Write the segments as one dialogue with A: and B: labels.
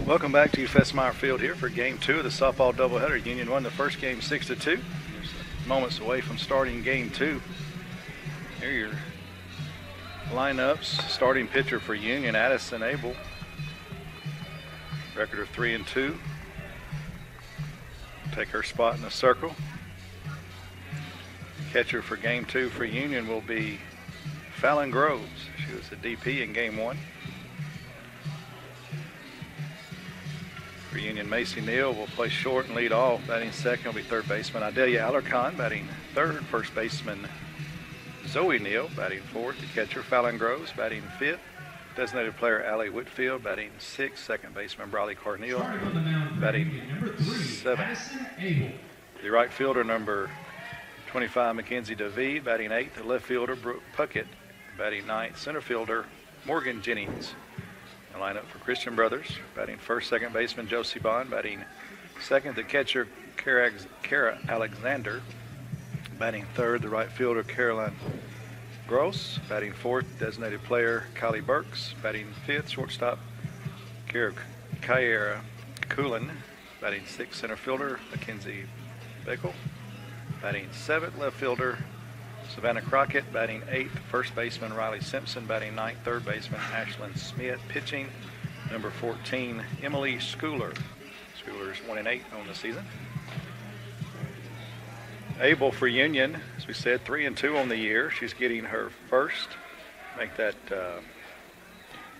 A: Welcome back to 25MAR Field here for Game 2 of the softball doubleheader. Union won the first game 6-2. Just moments away from starting Game 2. Here are your lineups. Starting pitcher for Union, Addison Abel. Record of 3-2. Take her spot in the circle. Catcher for Game 2 for Union will be Fallon Groves. She was the DP in Game 1. For Union, Macy Neal will play short and lead off. Batting second will be third baseman Adelia Alarcon. Batting third, first baseman Zoe Neal. Batting fourth, the catcher Fallon Groves. Batting fifth, designated player Allie Whitfield. Batting sixth, second baseman Briley Cornell. Batting seventh, the right fielder number 25 Mackenzie DeVee. Batting eighth, the left fielder Brooke Puckett. Batting ninth, center fielder Morgan Jennings. The lineup for Christian Brothers: batting first, second baseman Josie Bond. Batting second, the catcher Kara Alexander. Batting third, the right fielder Caroline Gross. Batting fourth, designated player Kylie Burks. Batting fifth, shortstop Kyra Coolin. Batting sixth, center fielder Mackenzie Beckel. Batting seventh, left fielder Savannah Crockett. Batting eighth, first baseman Riley Simpson. Batting ninth, third baseman Ashlyn Smith. Pitching number 14, Emily Schooler. Schooler's 1-8 on the season. Abel for Union, as we said, 3-2 on the year. She's getting her first, make that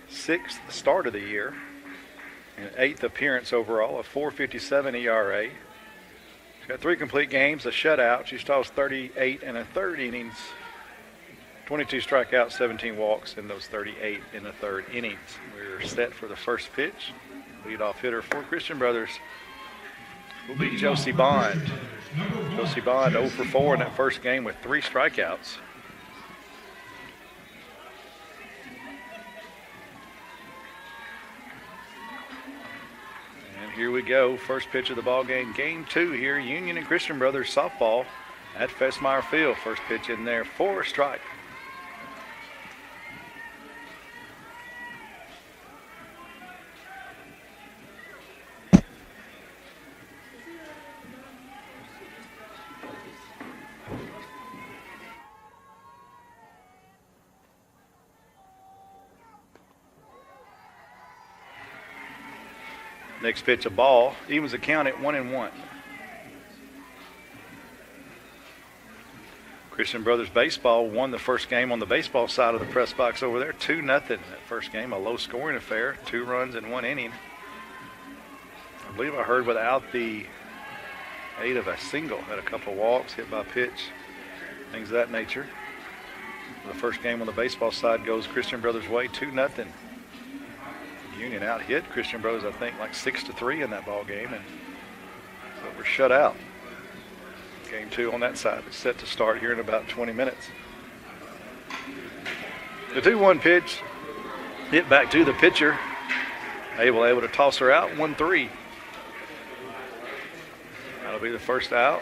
A: sixth start of the year, and eighth appearance overall, a 4.57 ERA. She's got 3 complete games, a shutout. She tossed 38 and a third innings, 22 strikeouts, 17 walks in those 38 in the third innings. We're set for the first pitch. Leadoff hitter for Christian Brothers will be Josie Bond. Josie Bond 0 for 4 in that first game with 3 strikeouts. Here we go, first pitch of the ball game, Game 2 here, Union and Christian Brothers softball at 25MAR Field. First pitch in there for a strike. Next pitch, a ball. Evens the count at 1-1. Christian Brothers Baseball won the first game on the baseball side of the press box over there, 2-0. That first game, a low-scoring affair, 2 runs in 1 inning. I believe I heard without the aid of a single. Had a couple walks, hit by pitch, things of that nature. The first game on the baseball side goes Christian Brothers' way, 2-0. Union out hit Christian Brothers, I think, like 6-3 in that ball game, and so we're shut out. Game 2 on that side is set to start here in about 20 minutes. The 2-1 pitch hit back to the pitcher. Able to toss her out, 1-3. That'll be the first out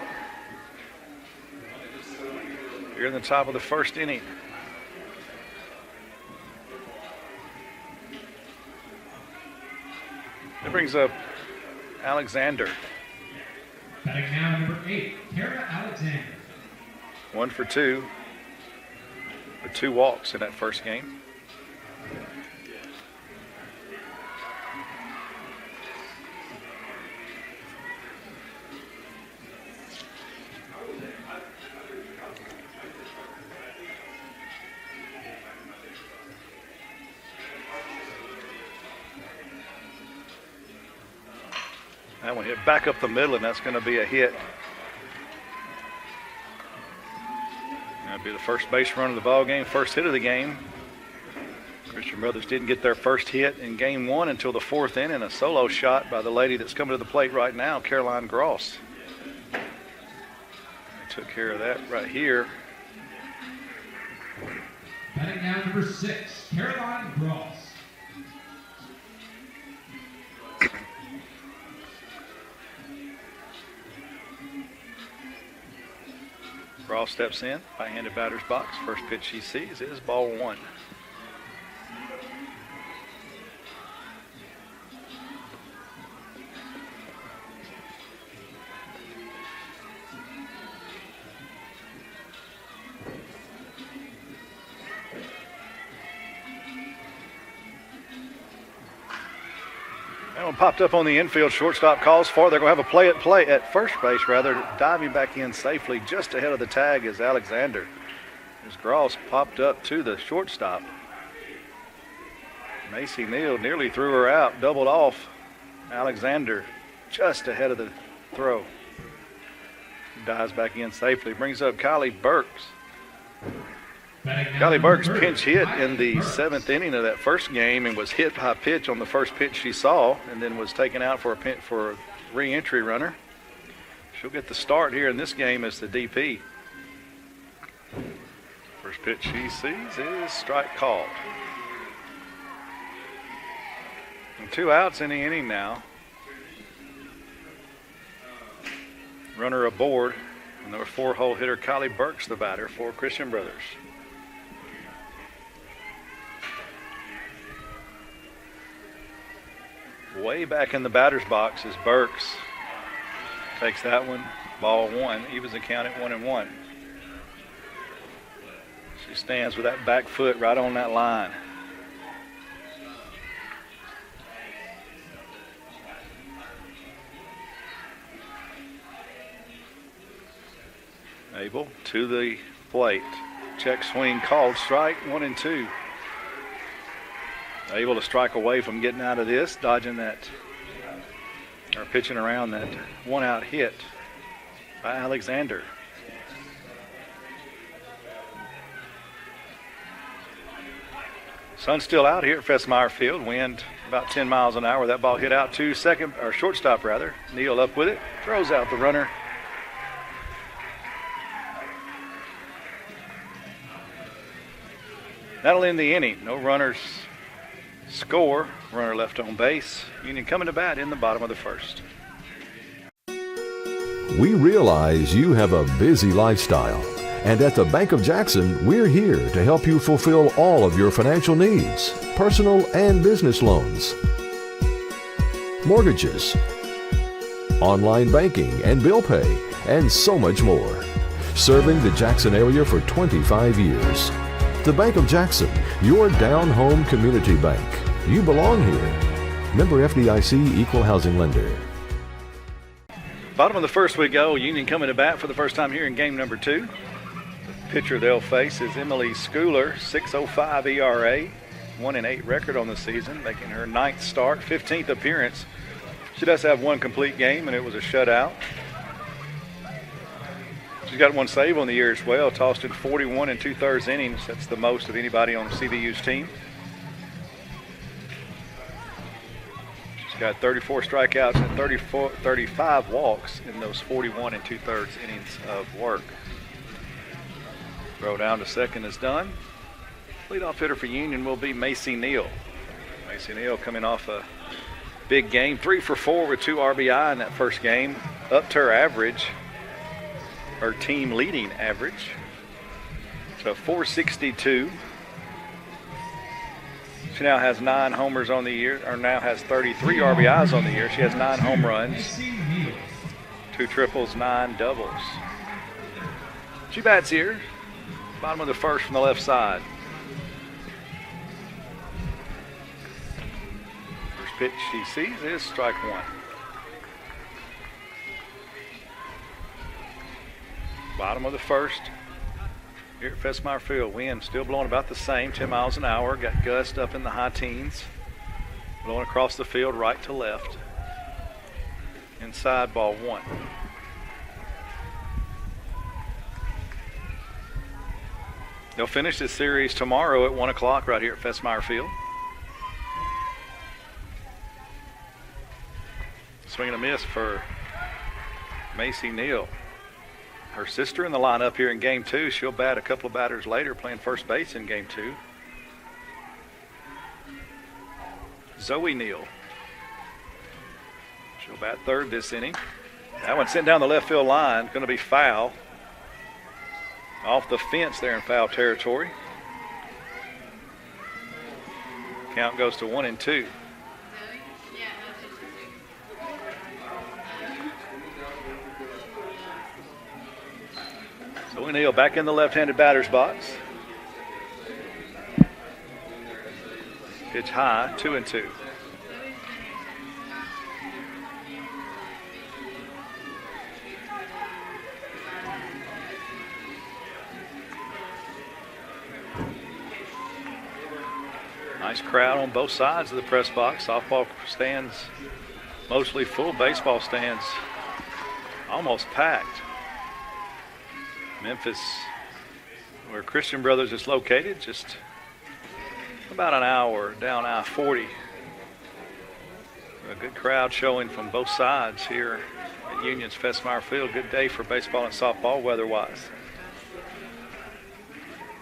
A: here in the top of the first inning. That brings up Alexander.
B: Batting now number 8, Kara Alexander.
A: 1 for 2 with 2 walks in that first game. That one hit back up the middle, and that's going to be a hit. That'll be the first base run of the ball game, first hit of the game. Christian Brothers didn't get their first hit in Game 1 until the 4th inning, a solo shot by the lady that's coming to the plate right now, Caroline Gross. They took care of that right here.
B: Batting now number 6, Caroline Gross.
A: Ross steps in, right-handed batter's box. First pitch she sees is ball 1. one popped up on the infield. Shortstop calls for. They're going to have a play at first base, rather. Diving back in safely just ahead of the tag is Alexander. As Gross popped up to the shortstop. Macy Neal nearly threw her out, doubled off. Alexander just ahead of the throw. Dives back in safely. Brings up Kylie Burks. Kylie Burks pinch hit in the 7th inning of that first game and was hit by a pitch on the first pitch she saw, and then was taken out for a re-entry runner. She'll get the start here in this game as the DP. First pitch she sees is strike called. And 2 outs in the inning now. Runner aboard, and number 4-hole hitter Kylie Burks, the batter for Christian Brothers. Way back in the batter's box is Burks. Takes that one, ball 1, evens the count at 1-1. She stands with that back foot right on that line. Abel to the plate. Check swing called, strike 1-2. Able to strike away from getting out of this, dodging that, or pitching around that 1-out hit by Alexander. Sun's still out here at Festmeyer Field. Wind about 10 miles an hour. That ball hit out to shortstop rather. Neal up with it, throws out the runner. That'll end the inning. No runners score. Runner left on base. Union coming to bat in the bottom of the first.
C: We realize you have a busy lifestyle, and at the Bank of Jackson, we're here to help you fulfill all of your financial needs, personal and business loans, mortgages, online banking and bill pay, and so much more. Serving the Jackson area for 25 years. The Bank of Jackson, your down-home community bank. You belong here. Member FDIC, Equal Housing Lender.
A: Bottom of the first we go. Union coming to bat for the first time here in game number 2. The pitcher they'll face is Emily Schooler, 6.05 ERA, 1-8 record on the season, making her 9th start, 15th appearance. She does have 1 complete game, and it was a shutout. She's got 1 save on the year as well, tossed in 41 2/3 innings. That's the most of anybody on CVU's team. She's got 34 strikeouts and 35 walks in those 41 2/3 innings of work. Throw down to second is done. Leadoff hitter for Union will be Macy Neal. Macy Neal coming off a big game, 3 for 4 with 2 RBI in that first game, up to her average. Her team leading average. So 462. She now has 9 homers on the year, or now has 33 RBIs on the year. She has 9 home runs, 2 triples, 9 doubles. She bats here, bottom of the first from the left side. First pitch she sees is strike 1. Bottom of the first here at Festmeyer Field. Wind still blowing about the same, 10 miles an hour. Got gust up in the high teens. Blowing across the field right to left. Inside, ball 1. They'll finish this series tomorrow at 1 o'clock right here at Festmeyer Field. Swing and a miss for Macy Neal. Her sister in the lineup here in game 2. She'll bat a couple of batters later, playing first base in game 2. Zoe Neal. She'll bat third this inning. That one sent down the left field line. Going to be foul. Off the fence there in foul territory. Count goes to 1-2. Zoe Neal back in the left-handed batter's box. Pitch high, 2-2. Nice crowd on both sides of the press box. Softball stands mostly full. Baseball stands almost packed. Memphis, where Christian Brothers is located, just about an hour down I-40. A good crowd showing from both sides here at Union's Festmeyer Field. Good day for baseball and softball weather-wise.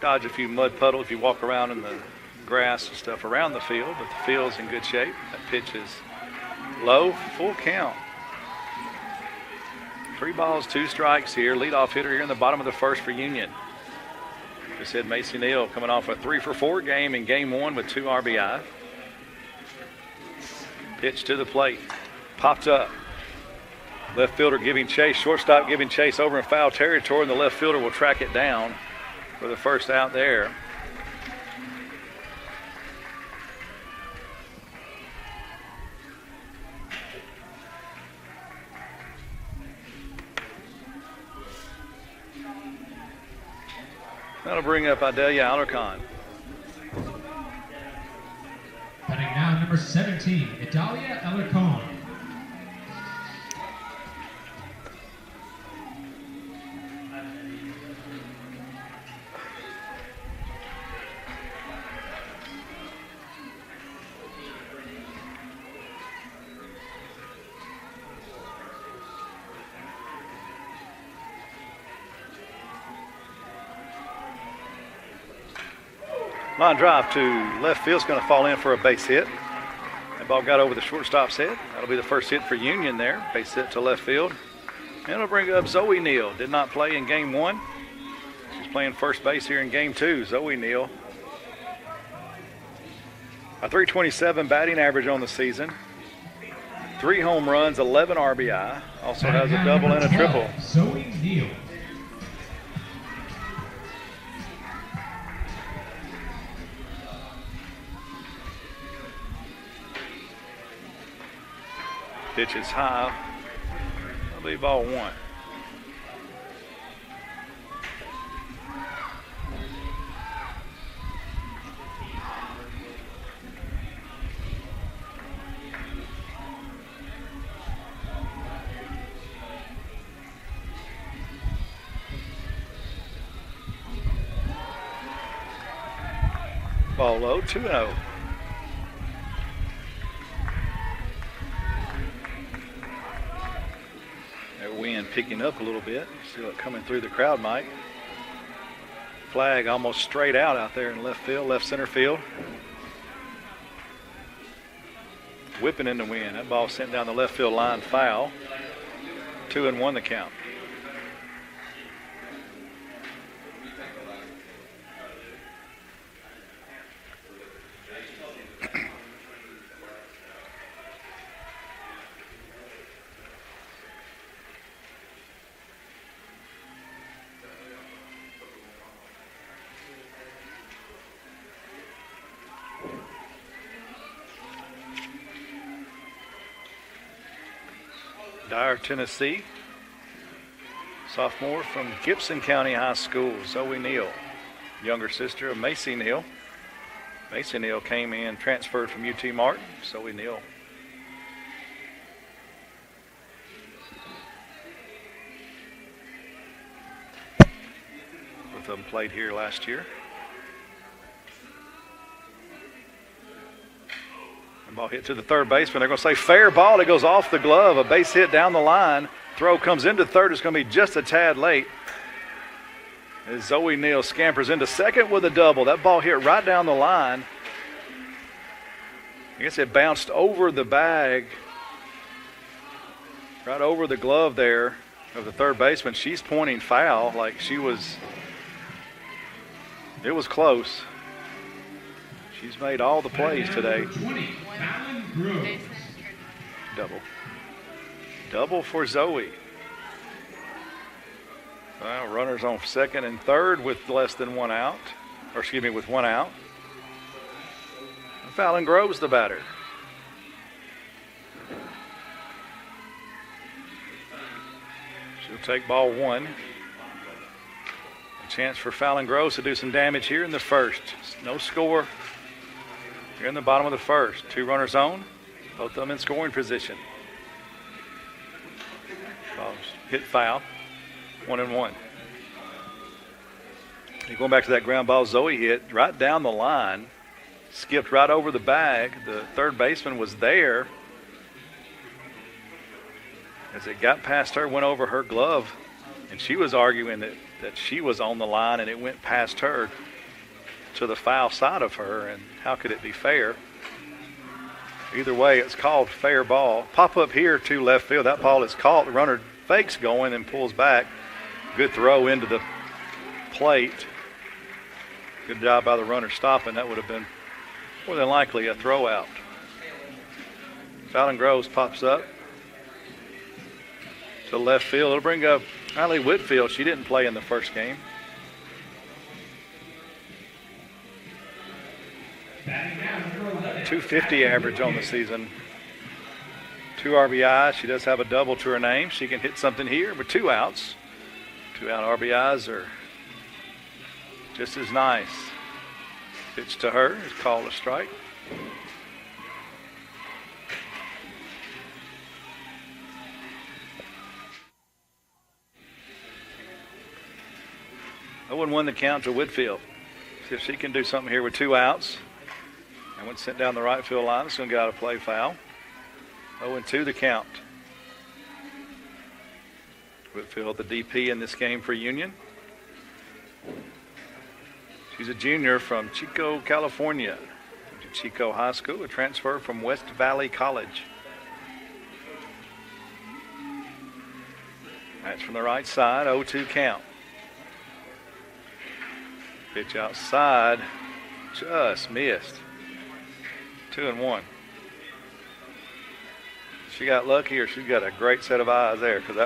A: Dodge a few mud puddles if you walk around in the grass and stuff around the field, but the field's in good shape. That pitch is low, full count. 3 balls, 2 strikes here. Leadoff hitter here in the bottom of the first for Union. Just said Macy Neal coming off a 3-for-4 game in game 1 with 2 RBI. Pitch to the plate, popped up. Left fielder giving chase, shortstop giving chase over in foul territory, and the left fielder will track it down for the first out there. That'll bring up Adelia Alarcon.
B: Batting now number 17, Adalia Alarcon.
A: Line drive to left field is going to fall in for a base hit. That ball got over the shortstop's head. That'll be the first hit for Union there. Base hit to left field. And it'll bring up Zoe Neal. Did not play in game 1. She's playing first base here in game 2. Zoe Neal. A .327 batting average on the season. 3 home runs, 11 RBI. Also has a double and a triple.
B: Zoe Neal.
A: Pitch is high. I believe ball 1. Ball low, 2-0. Wind picking up a little bit. See what coming through the crowd, Mike. Flag almost straight out there in left field, left center field. Whipping in the wind. That ball sent down the left field line, foul. 2-1 the count. Dyer, Tennessee. Sophomore from Gibson County High School, Zoe Neal. Younger sister of Macy Neal. Macy Neal came in, transferred from UT Martin. Zoe Neal. Both of them played here last year. Ball hit to the third baseman. They're going to say fair ball. It goes off the glove. A base hit down the line. Throw comes into third. It's going to be just a tad late. As Zoe Neal scampers into second with a double. That ball hit right down the line. I guess it bounced over the bag. Right over the glove there of the third baseman. She's pointing foul like she was. It was close. She's made all the plays today.
B: 20, Fallon Groves.
A: Double for Zoe. Well, runners on second and third with less than 1 out. Or excuse me, with 1 out. Fallon Groves the batter. She'll take ball 1. A chance for Fallon Groves to do some damage here in the first. No score. You're in the bottom of the first. 2 runners on, both of them in scoring position. Ball's hit foul, 1-1. You're going back to that ground ball Zoe hit right down the line, skipped right over the bag. The third baseman was there. As it got past her, went over her glove, and she was arguing that she was on the line and it went past her to the foul side of her, and how could it be fair? Either way, it's called fair ball. Pop up here to left field. That ball is caught. The runner fakes going and pulls back. Good throw into the plate. Good job by the runner stopping. That would have been more than likely a throw out. Fallon Groves pops up to left field. It'll bring up Riley Whitfield. She didn't play in the first game. .250 average on the season. 2 RBIs. She does have a double to her name. She can hit something here with 2 outs. 2 out RBIs are just as nice. Pitch to her is called a strike. Oh, and 1 the count to Whitfield. See if she can do something here with 2 outs. And when sent down the right field line, it's going to get out of play foul. 0-2 the count. Whitfield, the DP in this game for Union. She's a junior from Chico, California. To Chico High School, a transfer from West Valley College. That's from the right side, 0-2 count. Pitch outside, just missed. 2-1. She got lucky, or she got a great set of eyes there, because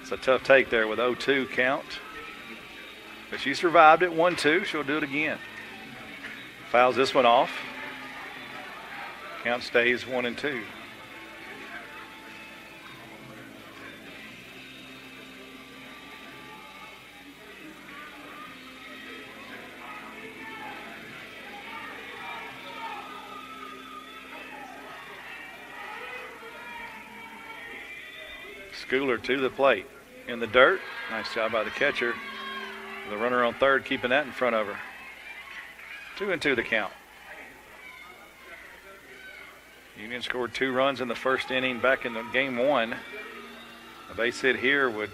A: it's a tough take there with 0-2 count. But she survived it, 1-2. She'll do it again. Fouls this one off. Count stays 1-2. Schooler to the plate. In the dirt. Nice job by the catcher. The runner on third keeping that in front of her. 2-2 the count. Union scored 2 runs in the first inning back in the game 1. A base hit here would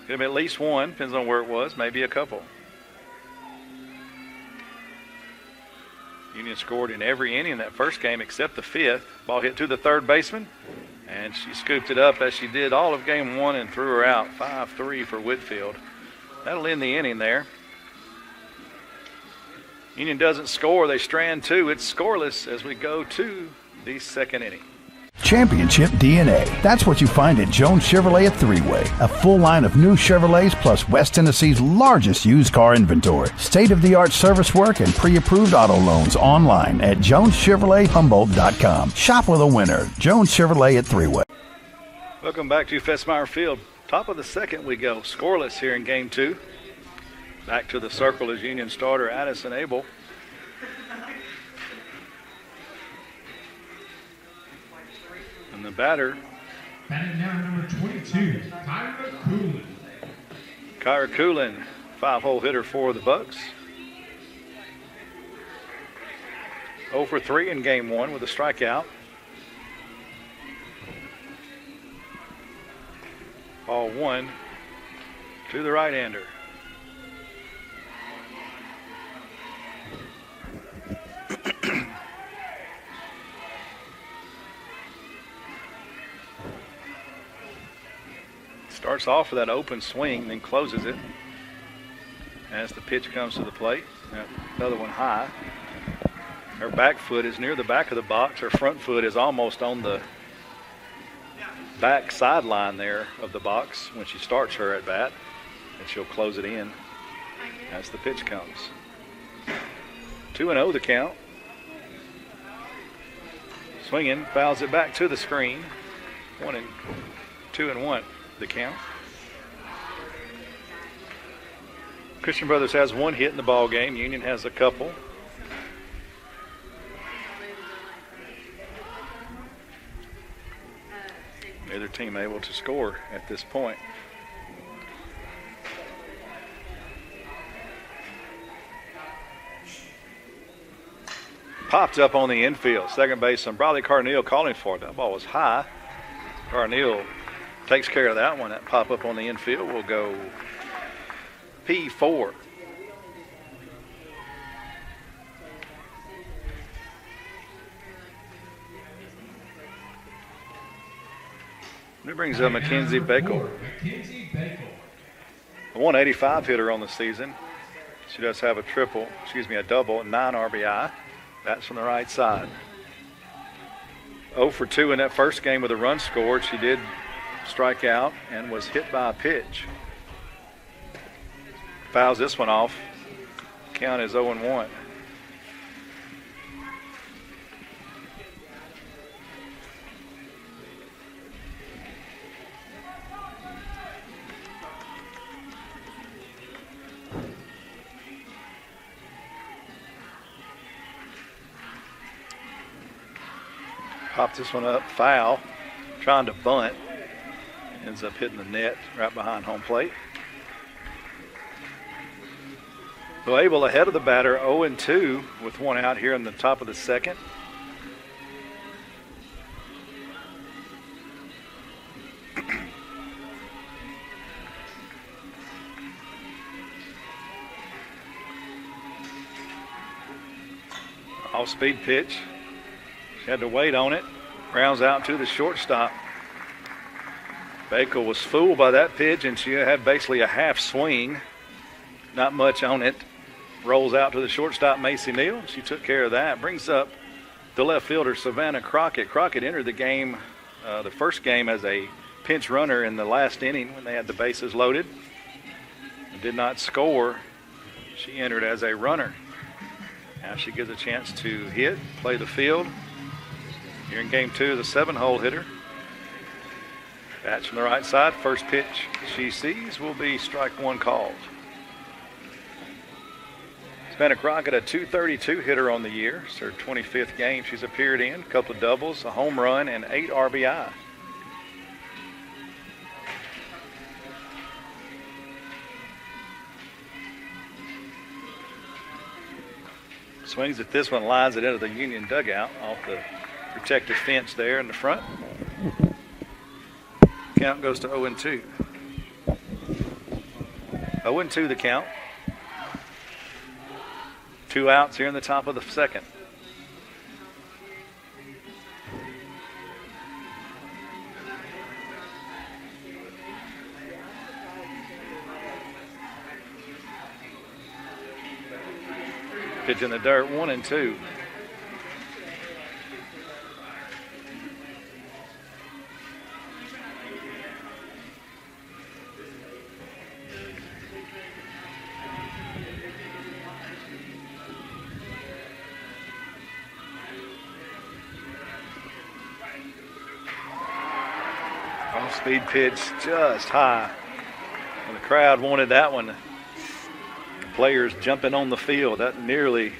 A: get him at least 1. Depends on where it was. Maybe a couple. Union scored in every inning in that first game except the 5th. Ball hit to the third baseman. And she scooped it up as she did all of game 1 and threw her out. 5-3 for Whitfield. That'll end the inning there. Union doesn't score. They strand 2. It's scoreless as we go to the second inning.
D: Championship DNA. That's what you find at Jones Chevrolet at Three-Way. A full line of new Chevrolets plus West Tennessee's largest used car inventory. State-of-the-art service work and pre-approved auto loans online at JonesChevroletHumboldt.com. Shop with a winner. Jones Chevrolet at Three-Way.
A: Welcome back to Festmeyer Field. Top of the second we go. Scoreless here in game 2. Back to the circle is Union starter Addison Abel. And the batter,
B: Batting now number 22, Kyra Coolin.
A: Kyra Coolin, 5-hole hitter for the Bucks. 0 for 3 in game 1 with a strikeout. Ball 1 to the right-hander. Starts off with that open swing, then closes it as the pitch comes to the plate. Another one high. Her back foot is near the back of the box. Her front foot is almost on the back sideline there of the box when she starts her at bat, and she'll close it in as the pitch comes. 2-0 the count. Swinging, fouls it back to the screen. 2-1 the count. Christian Brothers has 1 hit in the ball game. Union has a couple. Neither team able to score at this point. Popped up on the infield. Second baseman Bradley Carneal calling for it. That ball was high. Carneal takes care of that one. That pop up on the infield will go P4. It brings up Mackenzie Bakel. A 185 hitter on the season. She does have a double, 9 RBI. That's from the right side. 0 for 2 in that first game with a run scored. She did strike out and was hit by a pitch. Fouls this one off. Count is 0-1. Popped this one up, foul, trying to bunt. Ends up hitting the net right behind home plate. So Abel ahead of the batter, 0-2 with one out here in the top of the second. Off-speed pitch. She had to wait on it. Grounds out to the shortstop. Bakel was fooled by that pitch, and she had basically a half swing. Not much on it. Rolls out to the shortstop, Macy Neal. She took care of that. Brings up the left fielder, Savannah Crockett. Crockett entered the game, the first game, as a pinch runner in the last inning when they had the bases loaded. Did not score. She entered as a runner. Now she gets a chance to hit, play the field. Here in game 2, the 7-hole hitter. Bats from the right side. First pitch she sees will be strike one called. Savannah Crockett, a .232 hitter on the year. It's her 25th game she's appeared in. A couple of doubles, a home run, and 8 RBI. Swings at this one, lines it into the Union dugout off the protective fence there in the front. Count goes to 0-2. 0-2 the count. 2 outs here in the top of the second. Pitch in the dirt, 1-2. Off-speed pitch just high. And the crowd wanted that one. Players jumping on the field. That nearly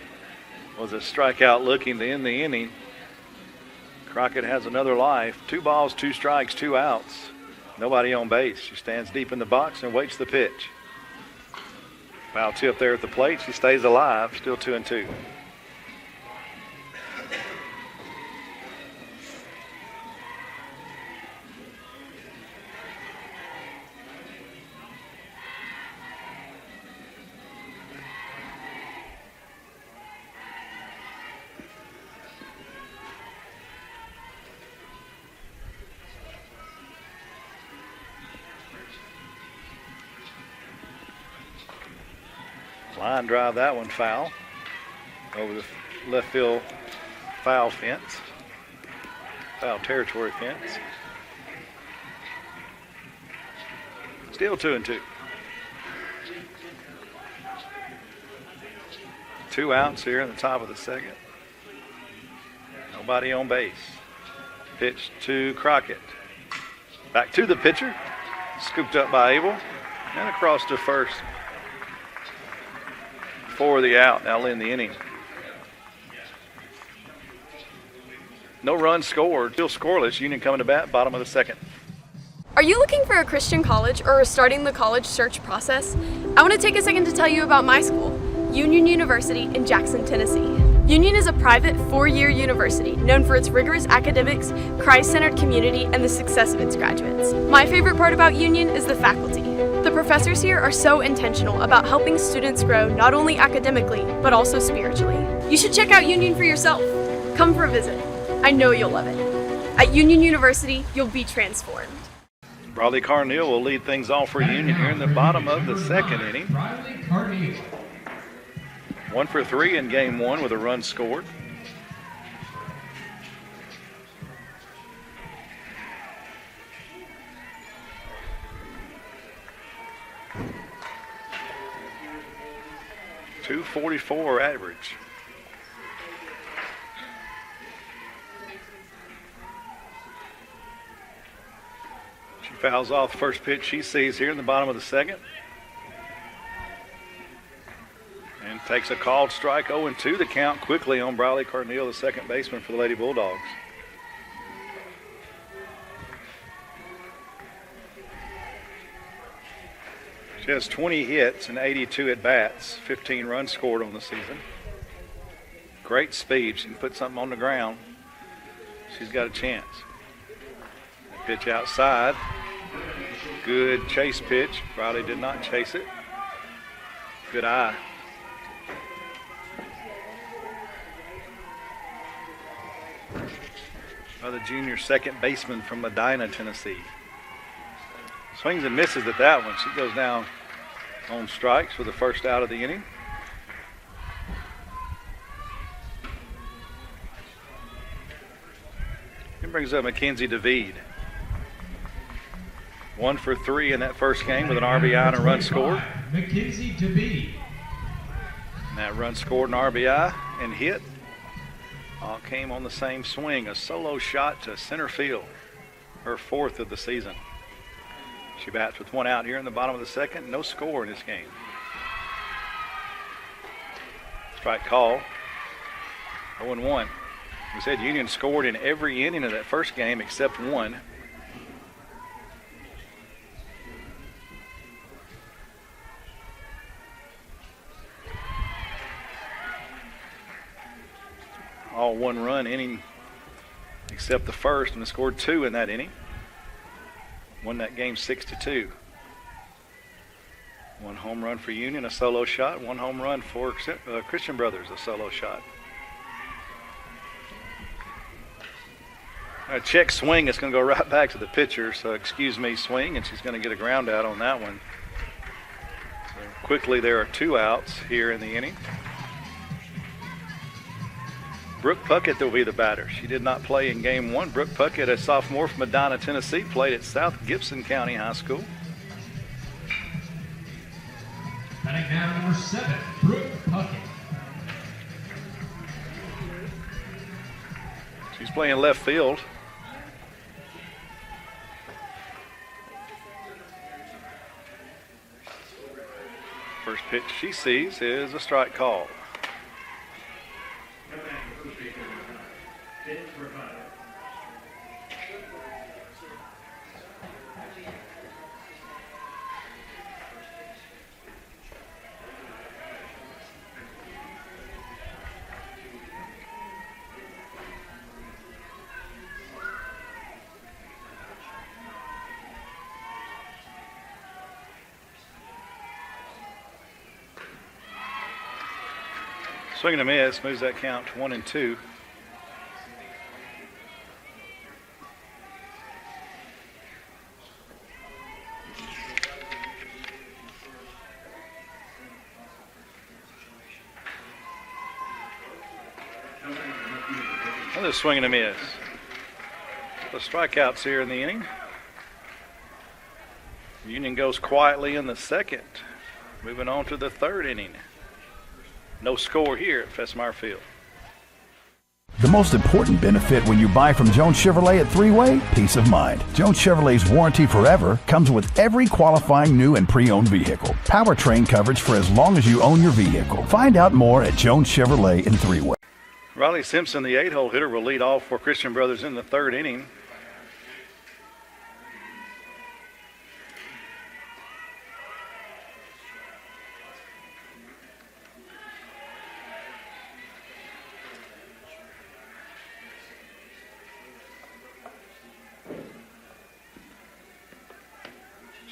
A: was a strikeout looking to end the inning. Crockett has another life. 2 balls, 2 strikes, 2 outs. Nobody on base. She stands deep in the box and waits the pitch. Foul tip there at the plate. She stays alive. Still 2-2. Line drive, that one foul. Over the left field foul fence. Foul territory fence. Still 2-2. 2 outs here in the top of the second. Nobody on base. Pitch to Crockett. Back to the pitcher. Scooped up by Abel. And across to first. For the out. Now in the inning. No runs scored. Still scoreless. Union coming to bat. Bottom of the second.
E: Are you looking for a Christian college or are starting the college search process? I want to take a second to tell you about my school, Union University in Jackson, Tennessee. Union is a private 4-year university known for its rigorous academics, Christ-centered community, and the success of its graduates. My favorite part about Union is the faculty. The professors here are so intentional about helping students grow not only academically, but also spiritually. You should check out Union for yourself. Come for a visit. I know you'll love it. At Union University, you'll be transformed.
A: Bradley Carneal will lead things off for Union here in the bottom of the second inning. 1 for 3 in game 1 with a run scored. .244 average. She fouls off the first pitch she sees here in the bottom of the second. And takes a called strike, 0-2 the count quickly on Bradley Carneal, the second baseman for the Lady Bulldogs. She has 20 hits and 82 at-bats, 15 runs scored on the season. Great speed. She can put something on the ground. She's got a chance. Pitch outside. Good chase pitch. Bradley did not chase it. Good eye. The junior second baseman from Medina, Tennessee. Swings and misses at that one. She goes down on strikes for the first out of the inning. It brings up Mackenzie David. 1 for 3 in that first game with an RBI and a run scored.
B: Mackenzie David.
A: And that run scored, an RBI and hit. All came on the same swing, a solo shot to center field, her 4th of the season. She bats with 1 out here in the bottom of the second. No score in this game. Strike call. 0-1. We said Union scored in every inning of that first game except 1. All 1-run inning except the first, and they scored 2 in that inning. Won that game 6-2. 1 home run for Union, a solo shot. 1 home run for Christian Brothers, a solo shot. A check swing. It's going to go right back to the pitcher, so excuse me swing, and she's going to get a ground out on that one. So quickly there are 2 outs here in the inning. Brooke Puckett will be the batter. She did not play in game 1. Brooke Puckett, a sophomore from Medina, Tennessee, played at South Gibson County High School.
B: Batting now number 7, Brooke Puckett.
A: She's playing left field. First pitch she sees is a strike call. Swing and a miss, moves that count to 1-2. Another swing and a miss. The strikeouts here in the inning. Union goes quietly in the second. Moving on to the third inning. No score here at Fessmeyer Field.
D: The most important benefit when you buy from Jones Chevrolet at Three-Way? Peace of mind. Jones Chevrolet's warranty forever comes with every qualifying new and pre-owned vehicle. Powertrain coverage for as long as you own your vehicle. Find out more at Jones Chevrolet in Three-Way.
A: Riley Simpson, the 8-hole hitter, will lead off for Christian Brothers in the third inning.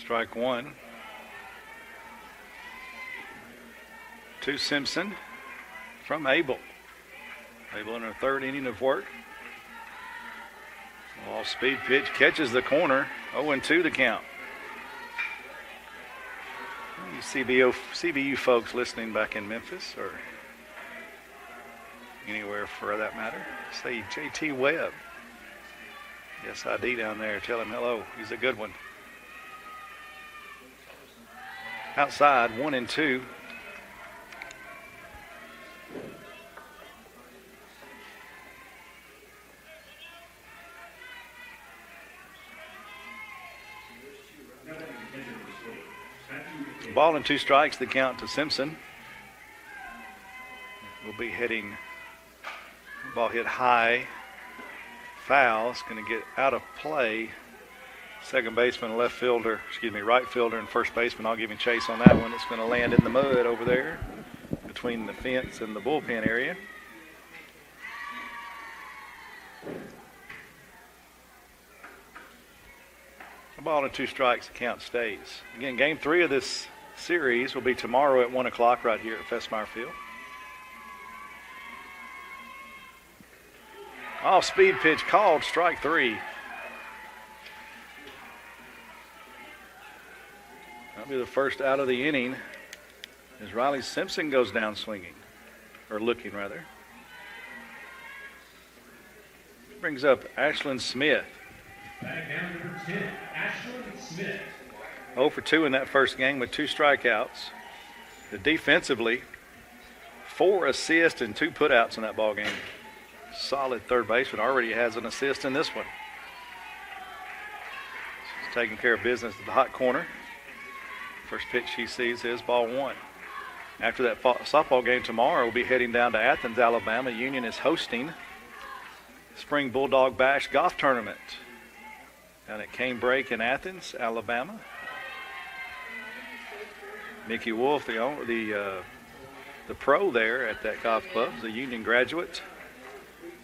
A: Strike one. To Simpson from Abel. Abel in her third inning of work. Off speed pitch, catches the corner. 0-2 the count. You CBU folks listening back in Memphis or anywhere for that matter, say JT Webb. Yes, ID down there. Tell him hello. He's a good one. Outside, 1-2. Ball and 2 strikes, the count to Simpson. Will be heading, ball hit high, foul. It's going to get out of play. Second baseman, right fielder and first baseman. I'll give him chase on that one. It's going to land in the mud over there between the fence and the bullpen area. A ball and 2 strikes, the count stays. Again, game 3 of this series will be tomorrow at 1 o'clock right here at FestMeyer Field. Off speed pitch called, strike 3. That'll be the first out of the inning as Riley Simpson goes down swinging, or looking rather. Brings up Ashlyn Smith.
B: Batting down number 10, Ashlyn Smith.
A: 0 for 2 in that first game with 2 strikeouts. Defensively, 4 assists and 2 putouts in that ball game. Solid third baseman, already has an assist in this one. She's taking care of business at the hot corner. First pitch she sees is ball 1. After that softball game tomorrow, we'll be heading down to Athens, Alabama. Union is hosting Spring Bulldog Bash Golf Tournament down at Canebrake in Athens, Alabama. Nikki Wolf, the pro there at that golf club, is a Union graduate.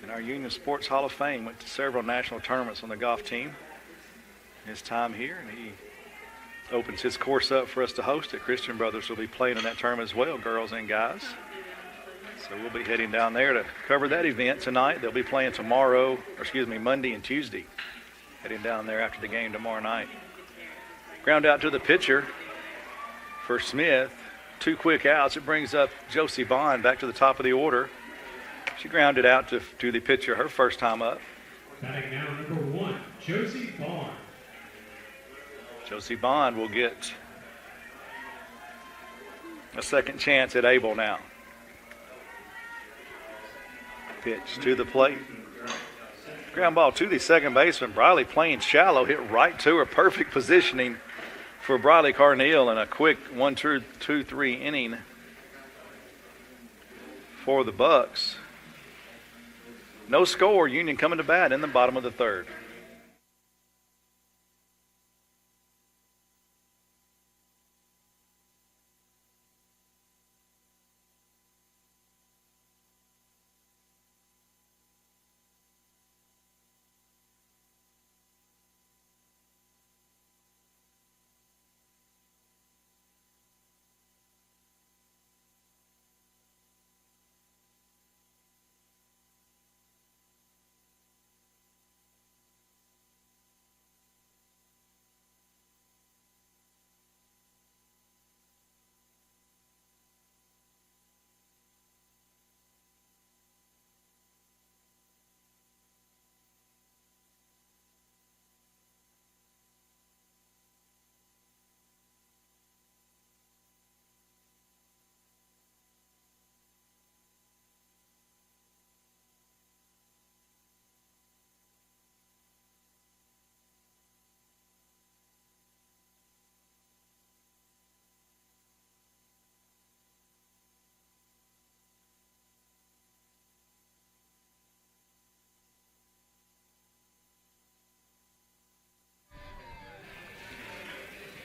A: In our Union Sports Hall of Fame, went to several national tournaments on the golf team. His time here, and he opens his course up for us to host it. Christian Brothers will be playing in that tournament as well, girls and guys. So we'll be heading down there to cover that event tonight. They'll be playing Monday and Tuesday. Heading down there after the game tomorrow night. Ground out to the pitcher for Smith. 2 quick outs. It brings up Josie Bond back to the top of the order. She grounded out to the pitcher her first time up.
B: Batting now number 1, Josie Bond.
A: Josie Bond will get a second chance at Abel now. Pitch to the plate. Ground ball to the second baseman. Briley playing shallow, hit right to her. Perfect positioning for Briley Carneal in a quick 1-2-3 inning for the Bucks. No score. Union coming to bat in the bottom of the third.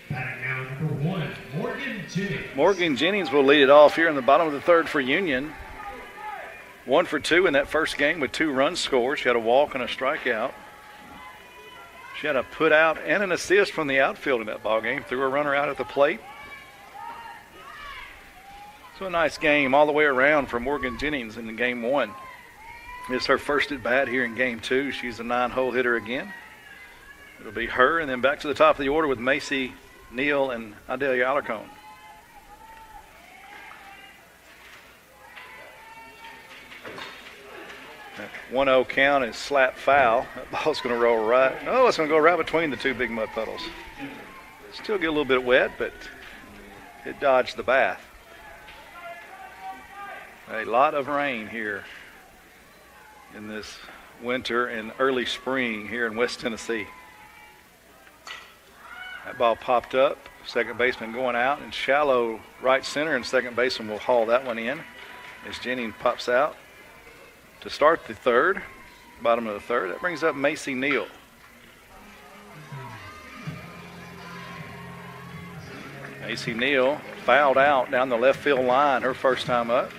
B: Batting now number 1, Morgan Jennings.
A: Morgan Jennings will lead it off here in the bottom of the third for Union. 1 for 2 in that first game with 2 runs scored. She had a walk and a strikeout. She had a put out and an assist from the outfield in that ball game. Threw a runner out at the plate. So a nice game all the way around for Morgan Jennings in game 1. It's her first at bat here in game 2. She's a 9-hole hitter again. It'll be her, and then back to the top of the order with Macy Neal and Adelia Alarcon. That 1-0 count is slap foul. That ball's going to roll right. Oh, it's going to go right between the two big mud puddles. Still get a little bit wet, but it dodged the bath. A lot of rain here in this winter and early spring here in West Tennessee. That ball popped up. Second baseman going out in shallow right center, and second baseman will haul that one in as Jennings pops out to start the third, bottom of the third. That brings up Macy Neal. Macy Neal fouled out down the left field line her first time up.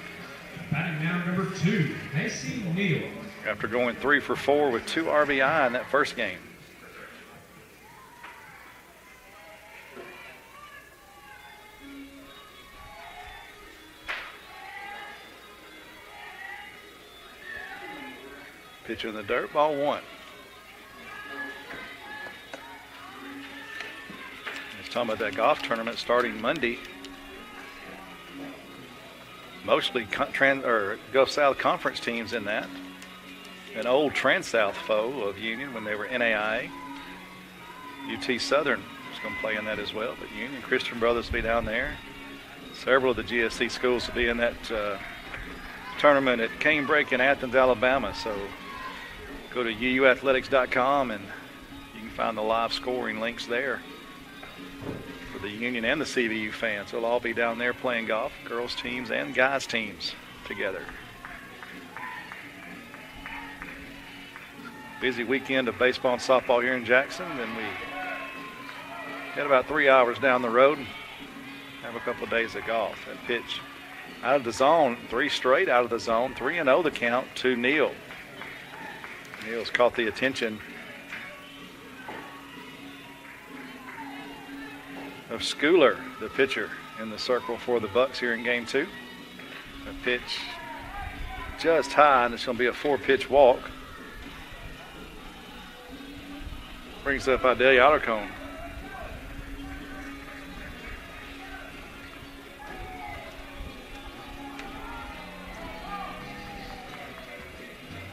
B: Batting now number 2, Macy Neal.
A: After going 3 for 4 with 2 RBI in that first game. Pitch in the dirt, ball 1. He's talking about that golf tournament starting Monday. Mostly Gulf South Conference teams in that. An old Trans-South foe of Union when they were NAIA. UT Southern is going to play in that as well, but Union Christian Brothers will be down there. Several of the GSC schools will be in that tournament at Canebrake in Athens, Alabama. So go to uuathletics.com and you can find the live scoring links there for the Union and the CVU fans. They'll all be down there playing golf, girls teams and guys teams together. Busy weekend of baseball and softball here in Jackson. Then we get about 3 hours down the road and have a couple of days of golf. And pitch out of the zone, 3 straight out of the zone, 3-0 the count to Neal. Neal's caught the attention of Schooler, the pitcher, in the circle for the Bucks here in game 2. A pitch just high, and it's going to be a 4-pitch walk. Brings up Adelia Alarcon.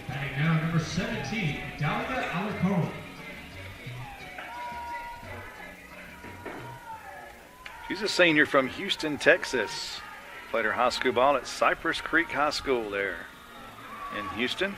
B: Batting now number 17, Adelia Alarcon.
A: She's a senior from Houston, Texas. Played her high school ball at Cypress Creek High School there in Houston.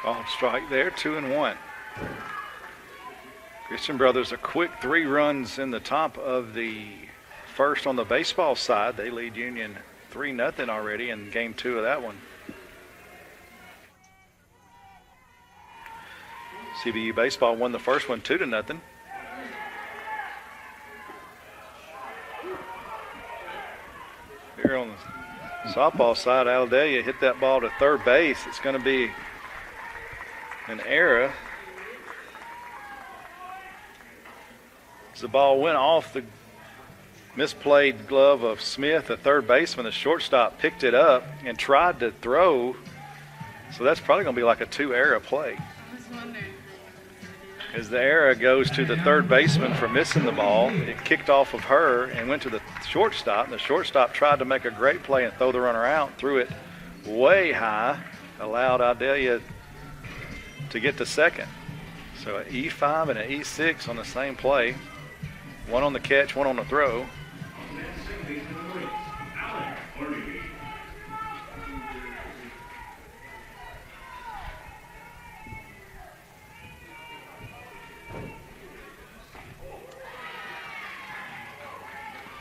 A: Called strike there, 2-1. Christian Brothers a quick 3 runs in the top of the first on the baseball side. They lead Union 3-0 already in game 2 of that one. CBU baseball won the first one 2-0. Here on the softball side, Adelia hit that ball to third base. It's going to be an error. The ball went off the misplayed glove of Smith, the third baseman. The shortstop picked it up and tried to throw. So that's probably going to be like a 2-error play. As the error goes to the third baseman for missing the ball, it kicked off of her and went to the shortstop. And the shortstop tried to make a great play and throw the runner out, threw it way high, allowed Adelia to get to second. So an E5 and an E6 on the same play. One on the catch, one on the throw.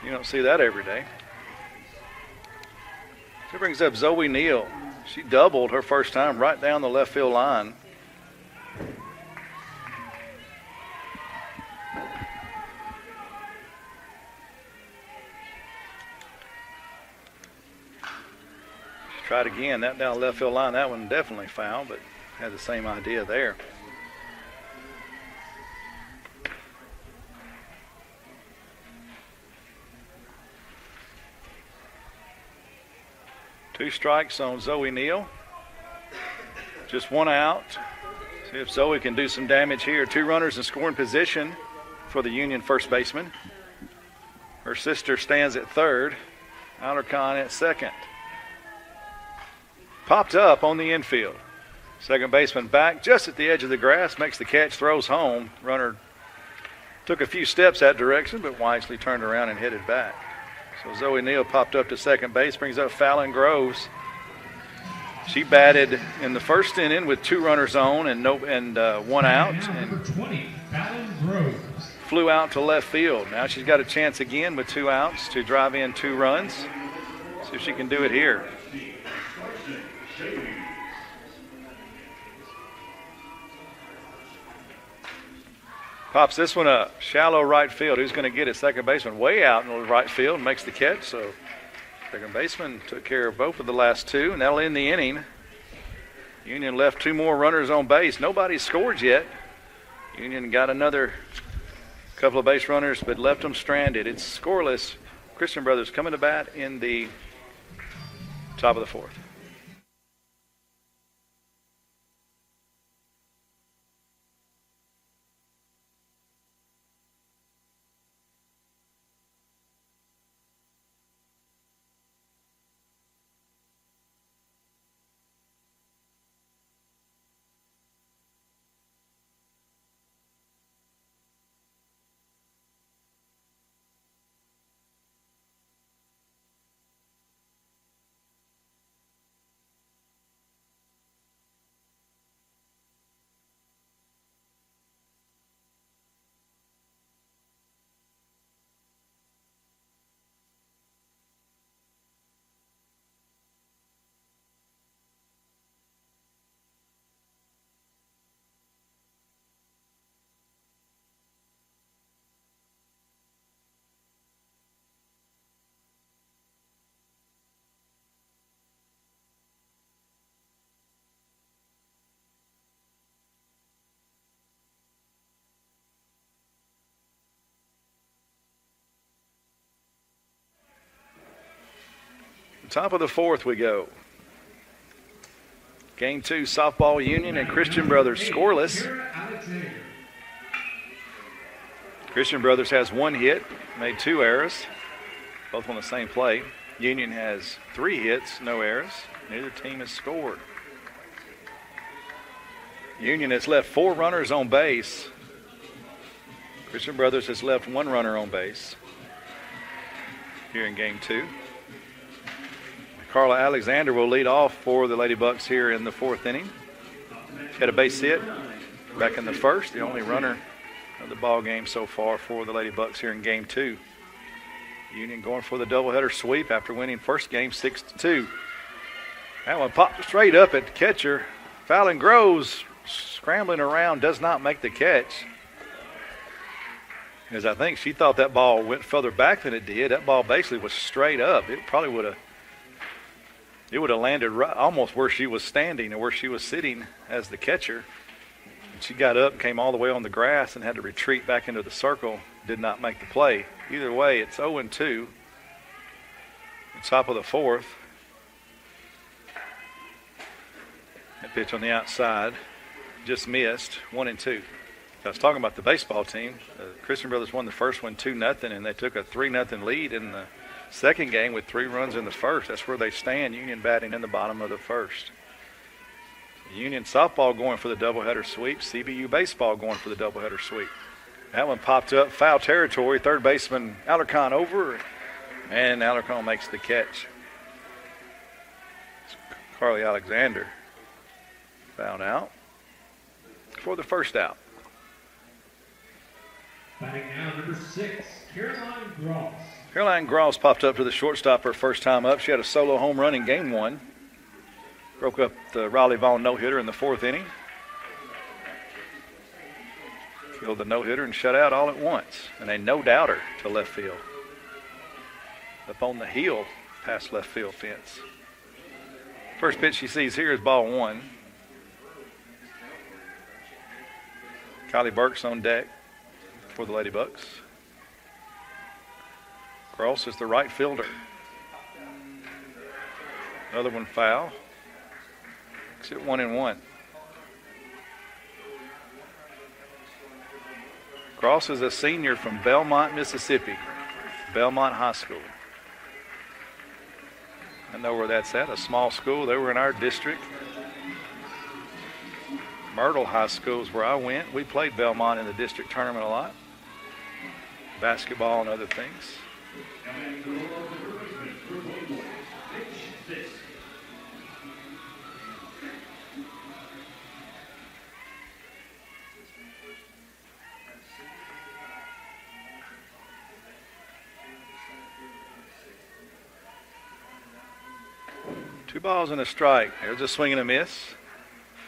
A: You don't see that every day. She brings up Zoe Neal. She doubled her first time right down the left field line. She tried again, that down left field line. That one definitely fouled, but had the same idea there. Two strikes on Zoe Neal. Just one out. See if Zoe can do some damage here. Two runners in scoring position for the Union first baseman. Her sister stands at third. Alarcon at second. Popped up on the infield. Second baseman back just at the edge of the grass. Makes the catch, throws home. Runner took a few steps that direction, but wisely turned around and headed back. So Zoe Neal popped up to second base, brings up Fallon Groves. She batted in the first inning with two runners on and one out.
B: And number 20, Fallon Groves.
A: Flew out to left field. Now she's got a chance again with two outs to drive in two runs. See if she can do it here. Pops this one up, shallow right field. Who's going to get it? Second baseman way out in the right field and makes the catch. So second baseman took care of both of the last two, and that'll end the inning. Union left two more runners on base. Nobody's scored yet. Union got another couple of base runners, but left them stranded. It's scoreless. Christian Brothers coming to bat in the top of the fourth. Top of the fourth we go. Game two, softball Union and Christian Brothers scoreless. Christian Brothers has one hit, made two errors, both on the same play. Union has three hits, no errors. Neither team has scored. Union has left four runners on base. Christian Brothers has left one runner on base here in game two. Carla Alexander will lead off for the Lady Bucks here in the fourth inning. She had a base hit back in the first, the only runner of the ball game so far for the Lady Bucks here in game two. Union going for the doubleheader sweep after winning first game 6-2. That one popped straight up at the catcher. Fallon Groves scrambling around, does not make the catch. Because I think she thought that ball went further back than it did. That ball basically was straight up. It probably would have landed right, almost where she was standing or where she was sitting as the catcher. She got up, came all the way on the grass, and had to retreat back into the circle. Did not make the play. Either way, it's 0-2. Top of the fourth. That pitch on the outside just missed. 1-2. I was talking about the baseball team. Christian Brothers won the first one 2-0, and they took a 3-0 lead in the second game with 3 runs in the first. That's where they stand. Union batting in the bottom of the first. Union softball going for the doubleheader sweep. CBU baseball going for the doubleheader sweep. That one popped up, foul territory. Third baseman Alarcon over, and Alarcon makes the catch. Carly Alexander fouled out for the first out.
B: Batting now number 6, Caroline Gross.
A: Caroline Gross popped up to the shortstop her first time up. She had a solo home run in game 1. Broke up the Raleigh Vaughn no-hitter in the 4th inning. Killed the no-hitter and shut out all at once. And a no-doubter to left field. Up on the hill past left field fence. First pitch she sees here is ball 1. Kylie Burks on deck for the Lady Bucks. Gross is the right fielder. Another one foul. Makes it 1-1. Gross is a senior from Belmont, Mississippi. Belmont High School. I know where that's at, a small school. They were in our district. Myrtle High School is where I went. We played Belmont in the district tournament a lot. Basketball and other things. Two balls and a strike. There's a swing and a miss.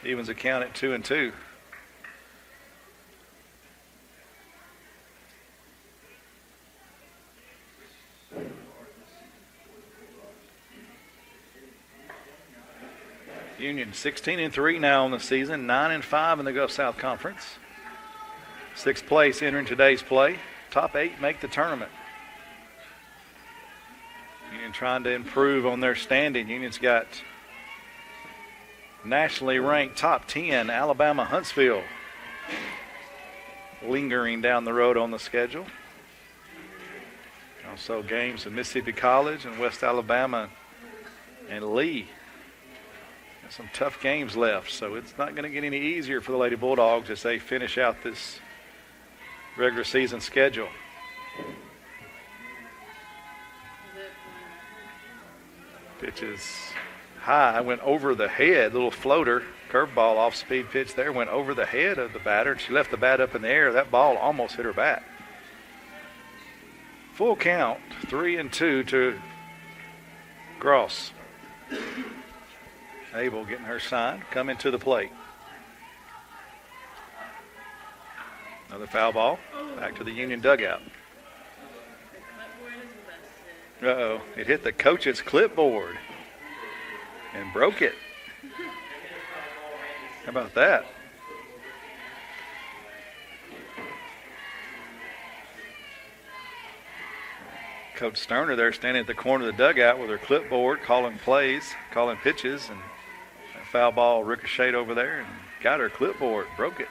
A: Evens a count at 2-2. Union 16-3 now on the season, 9-5 in the Gulf South Conference. 6th place entering today's play. Top 8 make the tournament. Union trying to improve on their standing. Union's got nationally ranked top 10 Alabama Huntsville lingering down the road on the schedule. Also games in Mississippi College and West Alabama and Lee. Got some tough games left, so it's not going to get any easier for the Lady Bulldogs as they finish out this regular season schedule. Pitch is high, went over the head, little floater, curveball off speed pitch there, went over the head of the batter. She left the bat up in the air. That ball almost hit her bat. Full count, 3-2 to Gross. Abel getting her sign, coming to the plate. Another foul ball, back to the Union dugout. Uh-oh, it hit the coach's clipboard and broke it. How about that? Coach Sterner there standing at the corner of the dugout with her clipboard, calling plays, calling pitches, and that foul ball ricocheted over there and got her clipboard, broke it.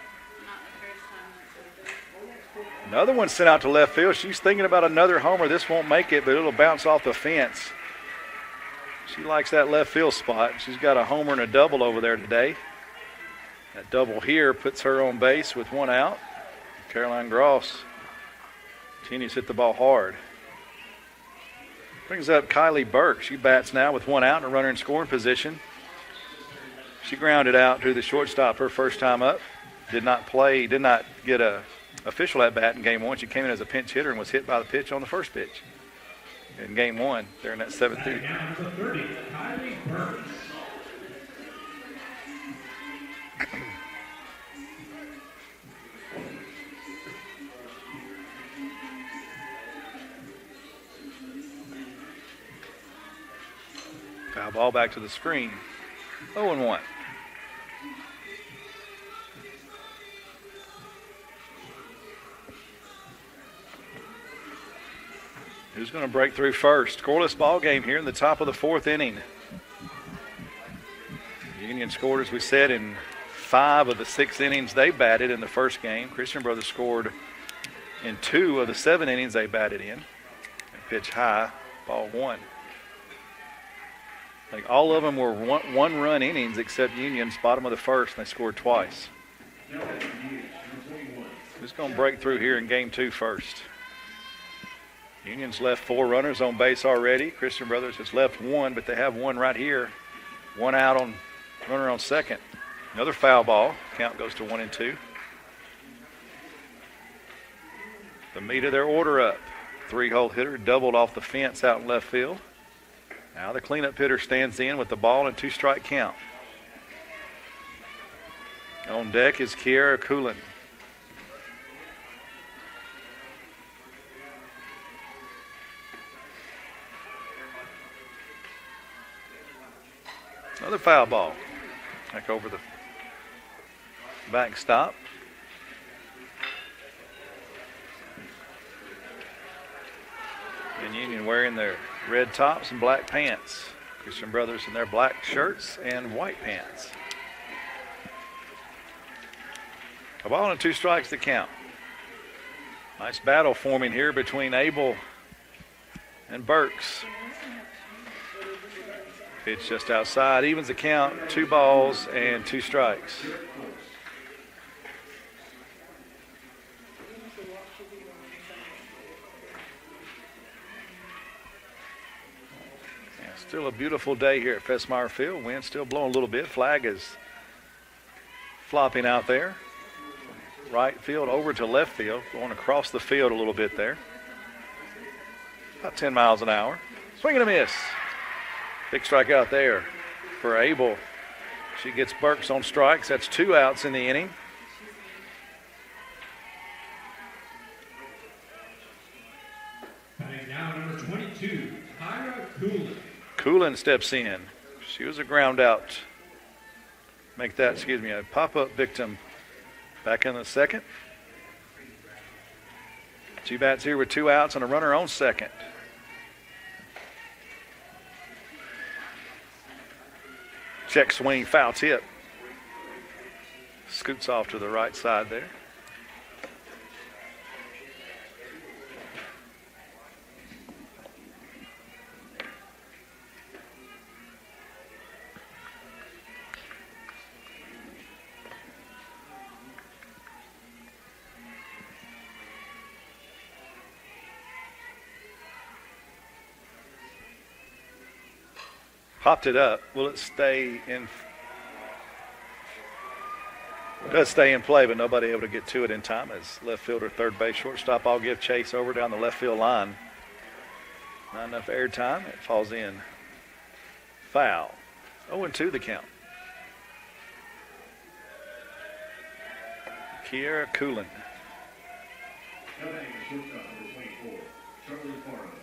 A: Another one sent out to left field. She's thinking about another homer. This won't make it, but it'll bounce off the fence. She likes that left field spot. She's got a homer and a double over there today. That double here puts her on base with 1 out. Caroline Gross continues to hit the ball hard. Brings up Kylie Burke. She bats now with 1 out and a runner in scoring position. She grounded out to the shortstop her first time up. Did not get a official at bat in game 1. She came in as a pinch hitter and was hit by the pitch on the first pitch in game 1 during that 7th inning.
B: Number 30, Kylie Burns.
A: Foul ball back to the screen. 0-1. Who's going to break through first? Scoreless ball game here in the top of the 4th inning. Union scored, as we said, in 5 of the 6 innings they batted in the first game. Christian Brothers scored in 2 of the 7 innings they batted in. And pitch high, ball 1. Like all of them were one-run innings except Union's bottom of the first, and they scored twice. Who's going to break through here in game 2 first? Union's left 4 runners on base already. Christian Brothers has left 1, but they have one right here. 1 out on runner on second. Another foul ball. Count goes to 1-2. The meat of their order up. 3-hole hitter doubled off the fence out in left field. Now the cleanup hitter stands in with the ball and 2-strike count. On deck is Kiera Coolin. Another foul ball. Back over the backstop. And Union wearing their red tops and black pants. Christian Brothers in their black shirts and white pants. A ball and 2 strikes to count. Nice battle forming here between Abel and Burks. Pitch just outside, evens the count, 2 balls and 2 strikes. Still a beautiful day here at 25MAR Field. Wind still blowing a little bit. Flag is flopping out there. Right field over to left field. Going across the field a little bit there. About 10 miles an hour. Swing and a miss. Big strike out there for Abel. She gets Burks on strikes. That's 2 outs in the inning.
B: Batting now number 22, Tyra Coolin.
A: Coolin steps in. She was a ground out. A pop-up victim back in the second. She bats here with 2 outs and a runner on second. Check swing, foul tip. Scoots off to the right side there. Popped it up. Will it stay in? It does stay in play, but nobody able to get to it in time as left fielder, third base, shortstop all give chase over down the left field line. Not enough air time. It falls in. Foul. 0-2 the count. Kiera Coolin.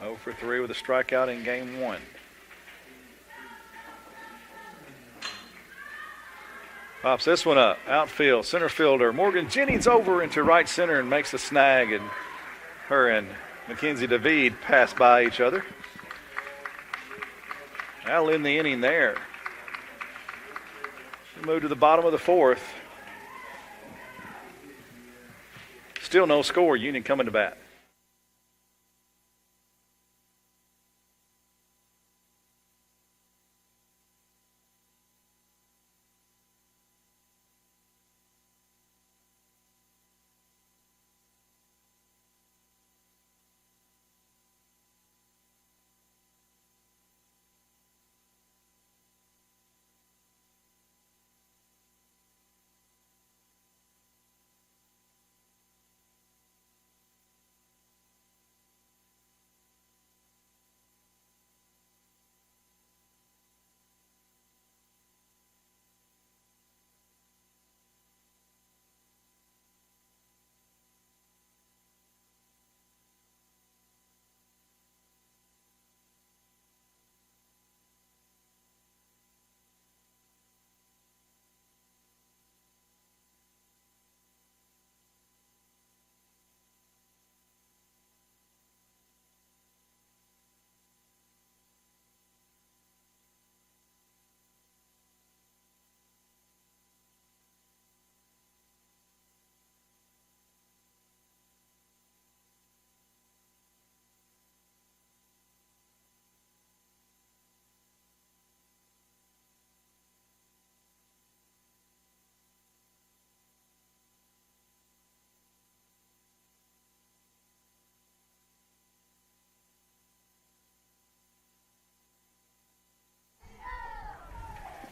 A: 0 for 3 with a strikeout in game 1. Pops this one up. Outfield, center fielder. Morgan Jennings over into right center and makes a snag, and her and Mackenzie David pass by each other. That'll end the inning there. We move to the bottom of the 4th. Still no score. Union coming to bat.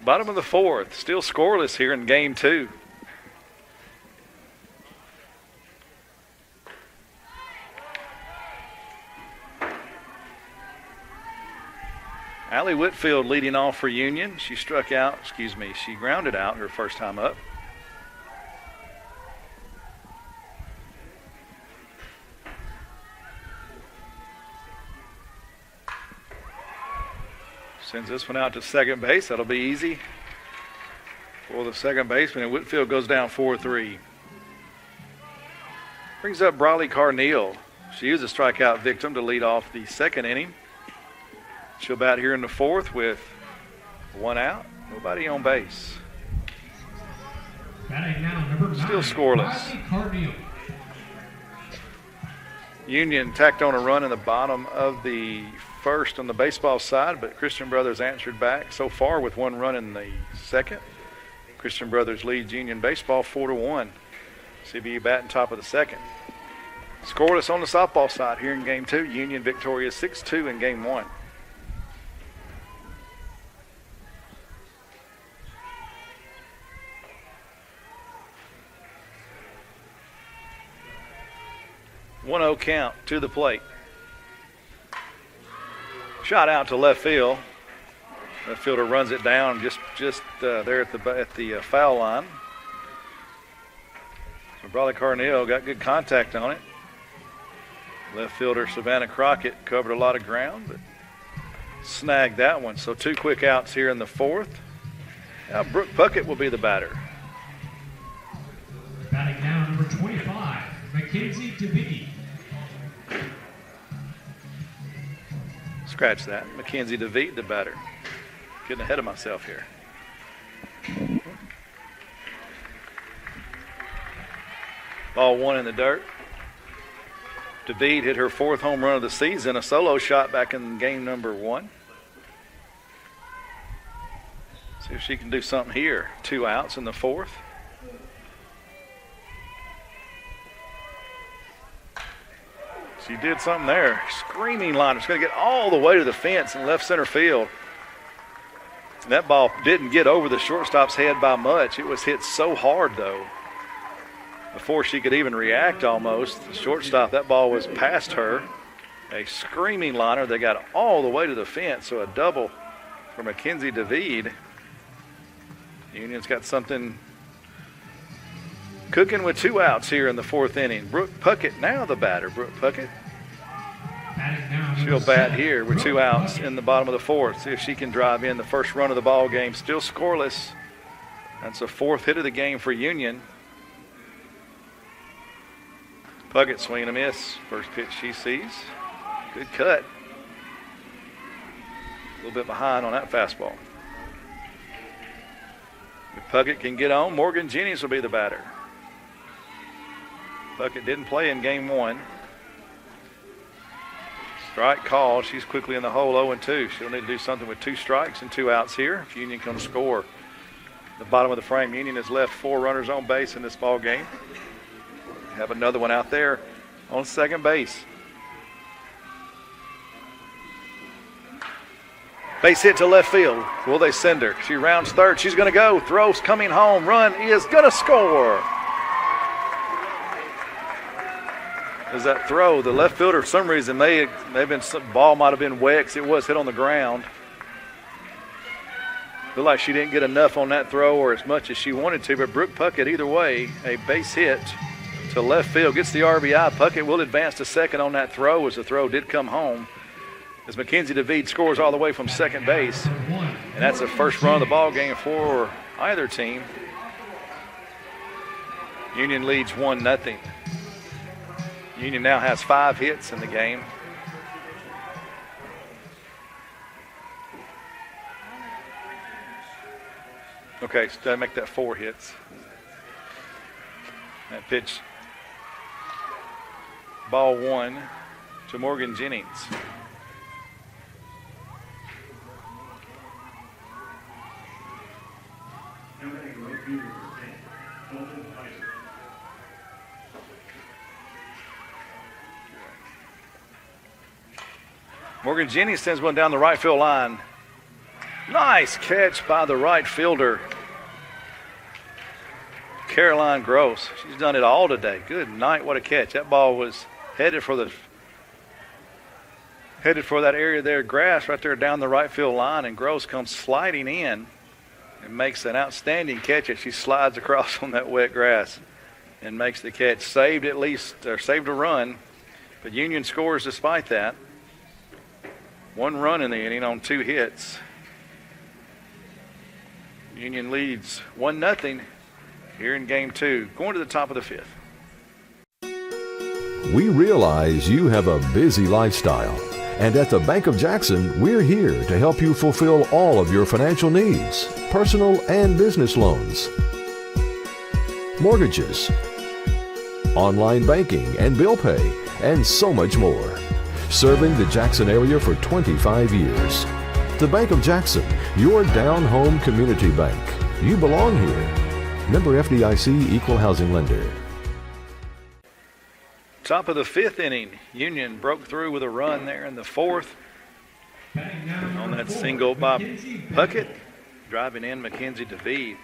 A: Bottom of the fourth, still scoreless here in game 2. Allie Whitfield leading off for Union. She she grounded out her first time up. Sends this one out to second base. That'll be easy for the second baseman, and Whitfield goes down 4-3. Brings up Briley Carneal. She is a strikeout victim to lead off the second inning. She'll bat here in the fourth with one out, nobody on base.
B: Batting now, number 9,
A: still scoreless.
B: Briley Carneal.
A: Union tacked on a run in the bottom of the first on the baseball side, but Christian Brothers answered back so far with one run in the second. Christian Brothers leads Union baseball 4-1. CBU batting top of the second. Scoreless on the softball side here in game 2. Union victorious 6-2 in game 1. One-0 count to the plate. Shot out to left field. Left fielder runs it down just there at the foul line. So Briley Carneal got good contact on it. Left fielder Savannah Crockett covered a lot of ground, but snagged that one. So 2 quick outs here in the fourth. Now Brooke Puckett will be the batter.
B: Batting now, number 25, Mackenzie DeVee.
A: Scratch that. Mackenzie DeVee, the batter. Getting ahead of myself here. Ball 1 in the dirt. DeVee hit her 4th home run of the season, a solo shot back in game number 1. See if she can do something here. 2 outs in the fourth. She did something there. Screaming line. It's going to get all the way to the fence in left center field. And that ball didn't get over the shortstop's head by much. It was hit so hard, though, before she could even react almost. The shortstop, that ball was past her. A screaming liner. They got all the way to the fence, so a double for Mackenzie DeVee. Union's got something cooking with 2 outs here in the 4th inning. Brooke Puckett now the batter. Brooke Puckett. She'll bat here with 2 outs in the bottom of the 4th. See if she can drive in the first run of the ball game. Still scoreless. That's the 4th hit of the game for Union. Puckett swing and a miss. First pitch she sees. Good cut. A little bit behind on that fastball. If Puckett can get on, Morgan Jennings will be the batter. Puckett didn't play in game 1. Strike called. She's quickly in the hole 0-2. She'll need to do something with 2 strikes and 2 outs here if Union can score. The bottom of the frame, Union has left 4 runners on base in this ball game. Have another one out there on second base. Base hit to left field. Will they send her? She rounds third. She's going to go. Throws coming home. Run is going to score. Is that throw? The left fielder, for some reason, ball might have been wet because it was hit on the ground. Looked like she didn't get enough on that throw or as much as she wanted to, but Brooke Puckett, either way, a base hit to left field, gets the RBI. Puckett will advance to second on that throw as the throw did come home. As Mackenzie DeVee scores all the way from second base. And that's the first run of the ball game for either team. Union leads 1-0. Union now has 5 hits in the game. Okay, so they make that 4 hits. That pitch, ball 1 to Morgan Jennings. Morgan Jennings sends one down the right field line. Nice catch by the right fielder, Caroline Gross. She's done it all today. Good night, what a catch. That ball was headed for that area there, grass right there down the right field line, and Gross comes sliding in and makes an outstanding catch as she slides across on that wet grass and makes the catch. Saved a run, but Union scores despite that. 1 run in the inning on 2 hits. Union leads 1-0 here in game 2, going to the top of the 5th.
C: We realize you have a busy lifestyle, and at the Bank of Jackson, we're here to help you fulfill all of your financial needs, personal and business loans, mortgages, online banking and bill pay, and so much more. Serving the Jackson area for 25 years. The Bank of Jackson, your down-home community bank. You belong here. Member FDIC, Equal Housing Lender.
A: Top of the 5th inning, Union broke through with a run there in the 4th on that single by Puckett, driving in Mackenzie DeVee.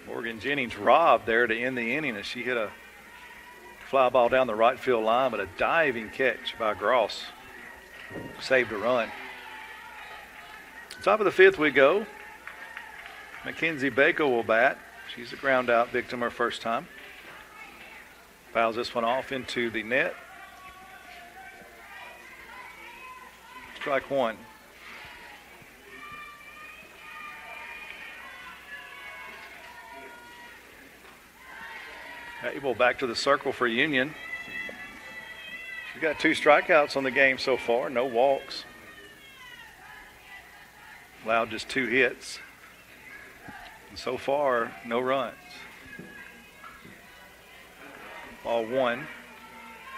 A: Morgan Jennings robbed there to end the inning as she hit a fly ball down the right field line, but a diving catch by Gross saved a run. Top of the 5th we go. Mackenzie Baker will bat. She's a ground out victim her first time. Fouls this one off into the net. Strike 1. Abel back to the circle for Union. She's got 2 strikeouts on the game so far, no walks. Allowed just 2 hits. And so far, no runs. Ball 1.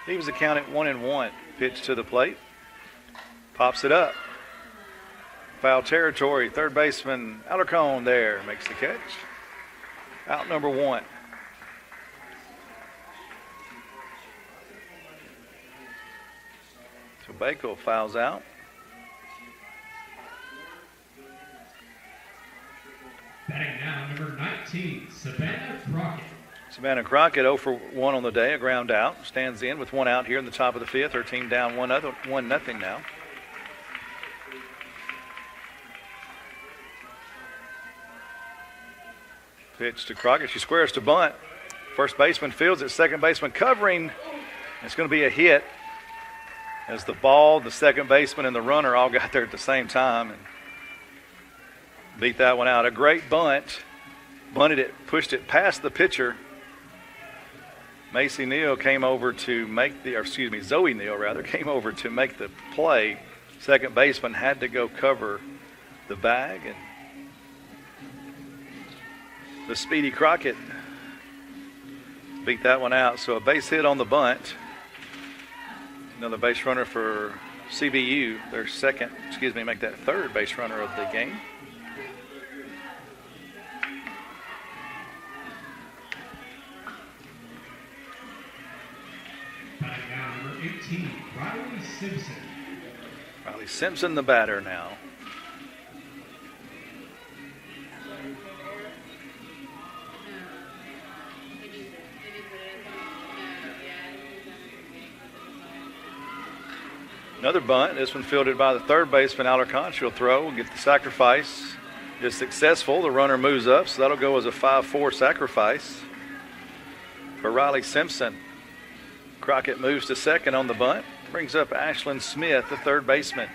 A: Leaves the count at 1-1. Pitch to the plate. Pops it up. Foul territory. Third baseman Alarcon there makes the catch. Out number 1. So Bako fouls out.
B: Batting now, number 19, Savannah Crockett.
A: Savannah Crockett 0 for 1 on the day, a ground out. Stands in with 1 out here in the top of the 5th. Her team down 1-0 now. Pitch to Crockett. She squares to bunt. First baseman fields it. Second baseman covering. It's going to be a hit as the ball, the second baseman, and the runner all got there at the same time and beat that one out. A great bunt. Bunted it, pushed it past the pitcher. Zoe Neal came over to make the play. Second baseman had to go cover the bag, and the speedy Crockett beat that one out. So a base hit on the bunt. Another base runner for CBU, make that third base runner of the game.
B: Number 18, Riley Simpson.
A: Riley Simpson, the batter now. Another bunt. This one fielded by the third baseman, Alarcon. She'll throw and get the sacrifice. Is successful. The runner moves up, so that'll go as a 5-4 sacrifice for Riley Simpson. Crockett moves to second on the bunt. Brings up Ashlyn Smith, the third baseman.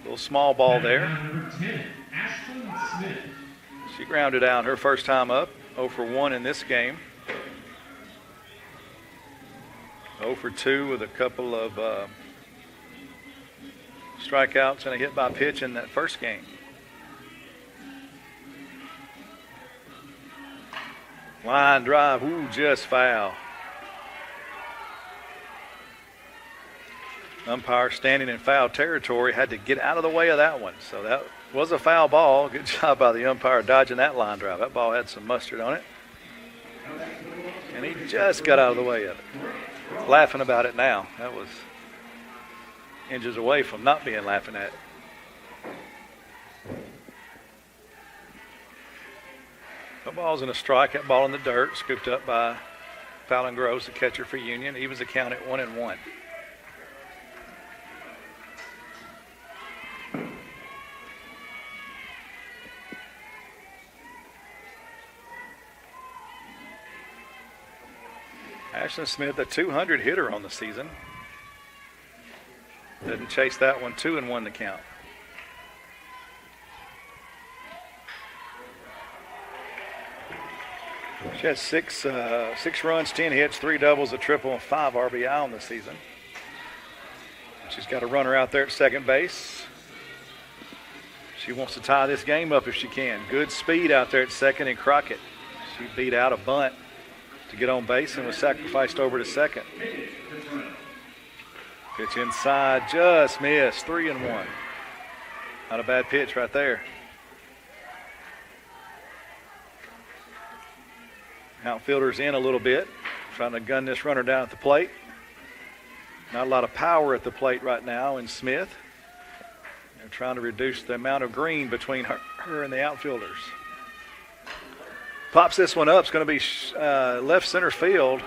A: Little small ball there.
B: Number 10, Ashlyn Smith.
A: She grounded out her first time up. 0 for 1 in this game. 0 for 2 with a couple of strikeouts and a hit by pitch in that first game. Line drive, just foul. Umpire standing in foul territory had to get out of the way of that one. So that was a foul ball. Good job by the umpire dodging that line drive. That ball had some mustard on it. And he just got out of the way of it. Laughing about it now. That was inches away from not being laughing at. The ball's in a strike. That ball in the dirt, scooped up by Fallon Groves, the catcher for Union. Evens the count at 1-1. Ashlyn Smith, a 200 hitter on the season. Doesn't chase that one. 2-1 the count. She has six runs, 10 hits, 3 doubles, a triple, and 5 RBI on the season. She's got a runner out there at second base. She wants to tie this game up if she can. Good speed out there at second, and Crockett. She beat out a bunt to get on base and was sacrificed over to second. Pitch inside, just missed, 3-1. Not a bad pitch right there. Outfielder's in a little bit, trying to gun this runner down at the plate. Not a lot of power at the plate right now in Smith. They're trying to reduce the amount of green between her and the outfielders. Pops this one up. It's going to be left center field.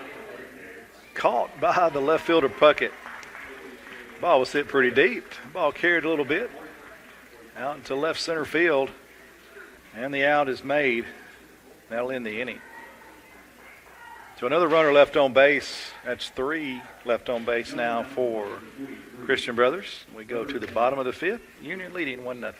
A: Caught by the left fielder Puckett. Ball was hit pretty deep. Ball carried a little bit. Out into left center field. And the out is made. That'll end the inning. So another runner left on base. That's 3 left on base now for Christian Brothers. We go to the bottom of the 5th. Union leading 1-0.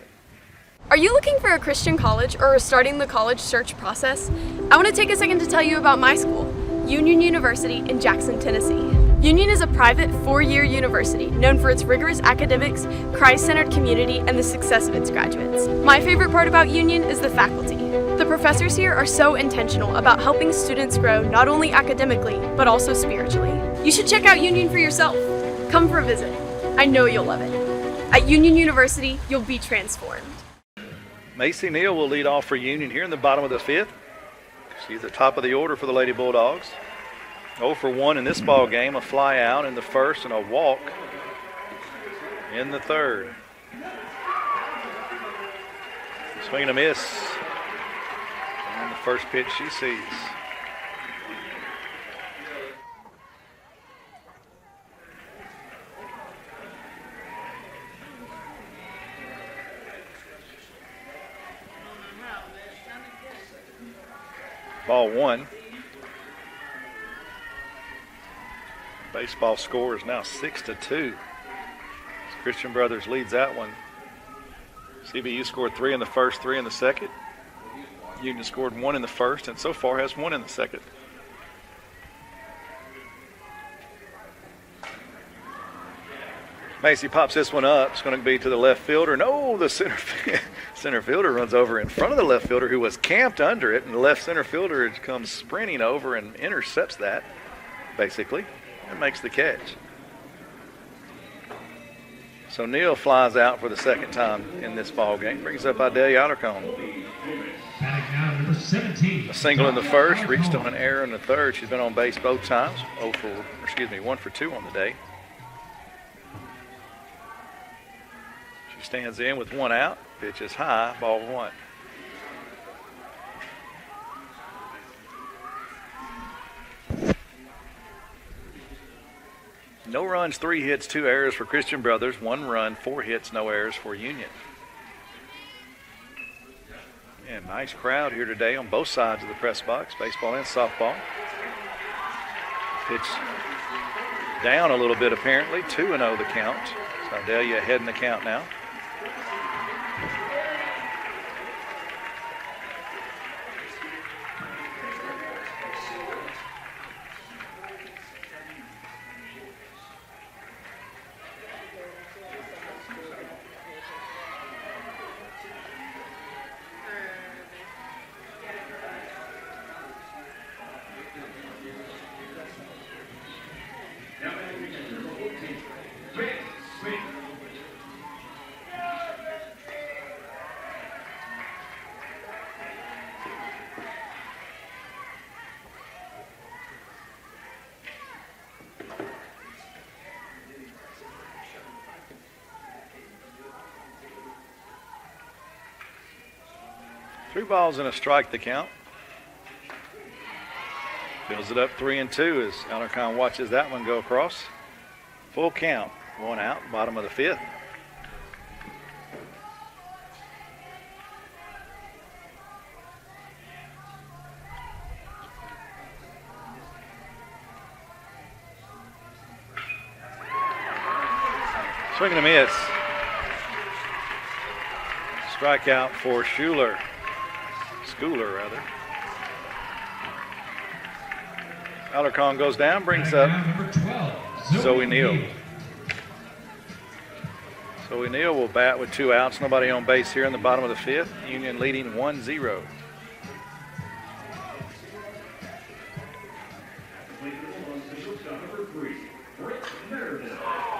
E: Are you looking for a Christian college or are starting the college search process? I want to take a second to tell you about my school, Union University in Jackson, Tennessee. Union is a private 4-year university known for its rigorous academics, Christ-centered community, and the success of its graduates. My favorite part about Union is the faculty. The professors here are so intentional about helping students grow not only academically, but also spiritually. You should check out Union for yourself. Come for a visit. I know you'll love it. At Union University, you'll be transformed.
A: Macy Neal will lead off for Union here in the bottom of the 5th. She's at the top of the order for the Lady Bulldogs. 0 for 1 in this ball game. A fly out in the first and a walk in the third. Swing and a miss. And the first pitch she sees. Ball 1. Baseball score is now 6-2. Christian Brothers leads that one. CBU scored 3 in the first, 3 in the second. Union scored 1 in the first, and so far has 1 in the second. Macy pops this one up. It's going to be to the left fielder. No, the center fielder runs over in front of the left fielder who was camped under it, and the left center fielder comes sprinting over and intercepts that, basically, and makes the catch. So Neal flies out for the second time in this ball game. Brings up Idalia Alarcon.
B: Number 17.
A: A single in the first, reached on an error in the third. She's been on base both times. 1 for 2 on the day. She stands in with 1 out. Pitch is high, ball 1. No runs, 3 hits, 2 errors for Christian Brothers. 1 run, 4 hits, no errors for Union. Yeah, nice crowd here today on both sides of the press box, baseball and softball. Pitch down a little bit apparently, 2-0 the count. So Idalia ahead in the count now. 3 balls and a strike, the count. Fills it up 3-2 as Alarcon watches that one go across. Full count, 1 out, bottom of the 5th. Swing and a miss. Strikeout for Schooler, rather. Alarcon goes down, brings up
B: Number 12,
A: Zoe Neal. Zoe Neal will bat with 2 outs. Nobody on base here in the bottom of the 5th. Union leading 1-0.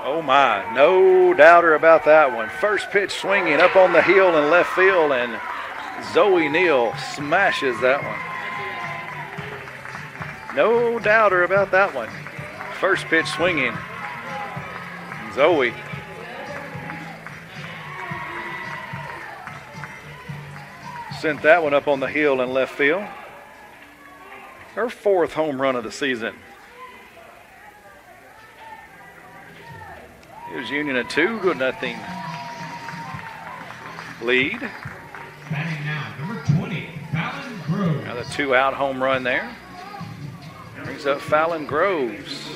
A: Oh my, no doubter about that one. First pitch swinging up on the hill in left field, and Zoe Neal smashes that one. No doubter about that one. First pitch swinging. Zoe. Sent that one up on the hill in left field. Her 4th home run of the season. Here's Union a 2-0 lead.
B: Batting now, number 20, Fallon Groves.
A: Now the 2-out home run there. Brings up Fallon Groves.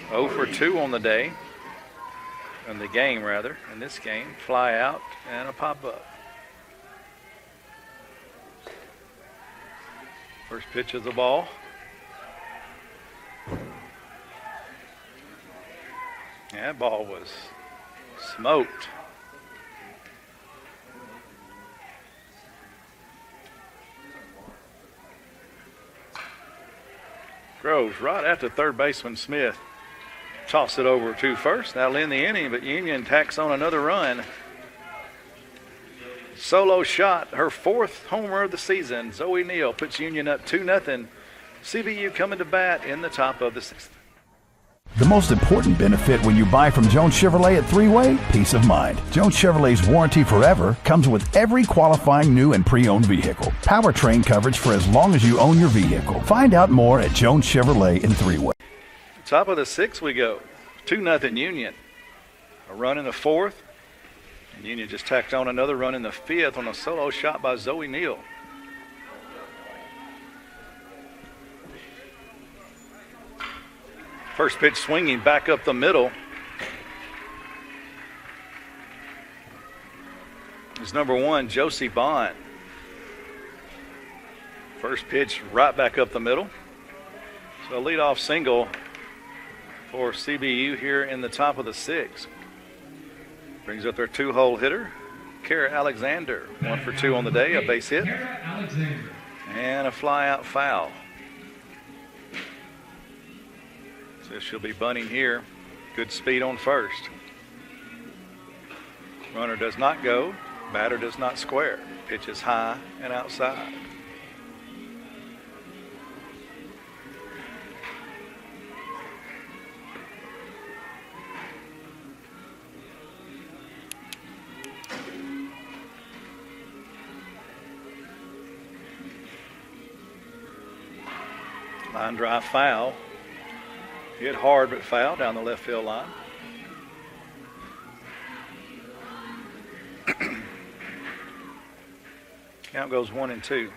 A: 0 for 2 on the day. On the game, rather. In this game, fly out and a pop-up. First pitch of the ball. That ball was smoked. Groves right after third baseman Smith. Toss it over to first. That'll end the inning, but Union tacks on another run. Solo shot, her 4th homer of the season. Zoe Neal puts Union up 2-0. CBU coming to bat in the top of the 6th.
D: The most important benefit when you buy from Jones Chevrolet at Three-Way, peace of mind. Jones Chevrolet's warranty forever comes with every qualifying new and pre-owned vehicle. Powertrain coverage for as long as you own your vehicle. Find out more at Jones Chevrolet in Three-Way.
A: Top of the 6th we go. 2-0 Union. A run in the 4th. And Union just tacked on another run in the 5th on a solo shot by Zoe Neal. First pitch swinging back up the middle is number 1, Josie Bond. First pitch right back up the middle. So a leadoff single for CBU here in the top of the 6th. Brings up their 2-hole hitter, Kara Alexander. 1 for 2 on the day, a base hit.
B: Kara Alexander.
A: And a fly out foul. So she'll be bunting here. Good speed on first. Runner does not go. Batter does not square. Pitch is high and outside. Line drive foul. Hit hard but foul down the left field line. Count goes 1-2.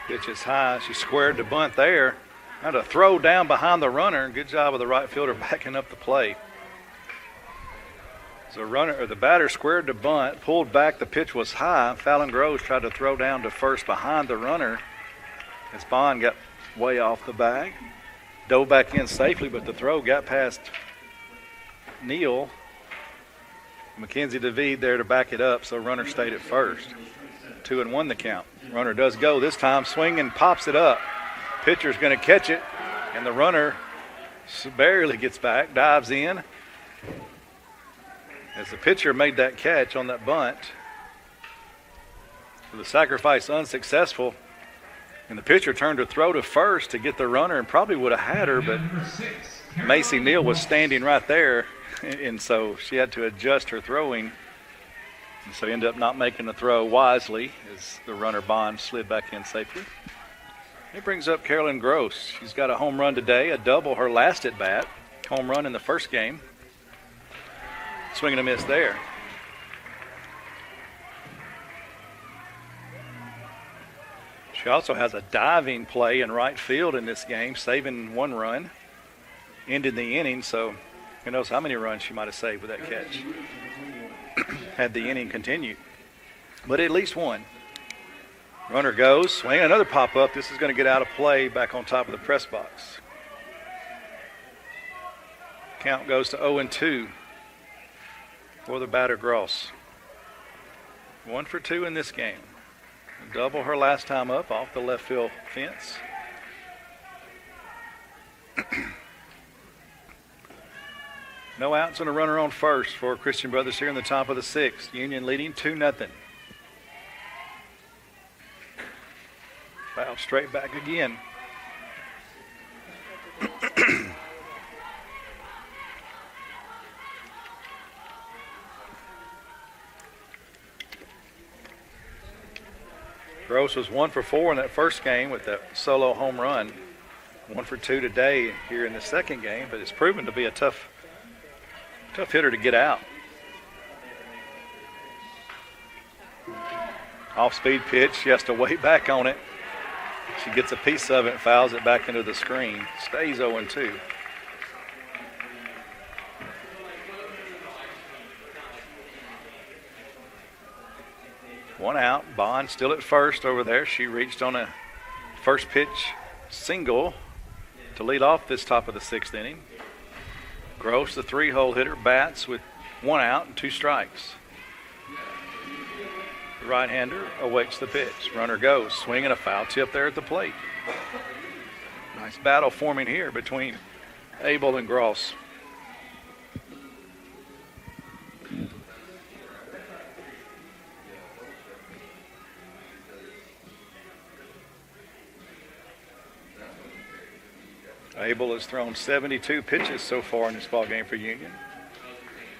A: Pitch is high. She squared the bunt there. Had a throw down behind the runner. Good job of the right fielder backing up the play. So the batter squared the bunt, pulled back. The pitch was high. Fallon Groves tried to throw down to first behind the runner as Bond got way off the bag. Dove back in safely, but the throw got past Neal. Mackenzie DeVede there to back it up, so runner stayed at first. 2-1 the count. Runner does go this time, swinging, pops it up. Pitcher's going to catch it, and the runner barely gets back, dives in. As the pitcher made that catch on that bunt, the sacrifice unsuccessful, and the pitcher turned to throw to first to get the runner and probably would have had her, but Macy Neal was standing right there, and so she had to adjust her throwing, and so ended up not making the throw wisely as the runner Bond slid back in safely. It brings up Carolyn Gross. She's got a home run today, a double her last at bat, home run in the first game. Swing and a miss there. She also has a diving play in right field in this game, saving one run, ended the inning, so who knows how many runs she might have saved with that catch had the inning continued. But at least one. Runner goes, swing, another pop-up. This is going to get out of play back on top of the press box. Count goes to 0-2 for the batter, Gross. 1 for 2 in this game. Double her last time up off the left field fence. No outs and a runner on first for Christian Brothers here in the top of the 6th. Union leading 2-0. Foul straight back again. Gross was 1 for 4 in that first game with that solo home run. 1 for 2 today here in the second game, but it's proven to be a tough hitter to get out. Off-speed pitch. She has to wait back on it. She gets a piece of it and fouls it back into the screen. Stays 0-2. One out. Bond still at first over there. She reached on a first pitch single to lead off this top of the 6th inning. Gross, the 3-hole hitter, bats with 1 out and 2 strikes. The right-hander awaits the pitch. Runner goes, swinging a foul tip there at the plate. Nice battle forming here between Abel and Gross. Abel has thrown 72 pitches so far in this ball game for Union.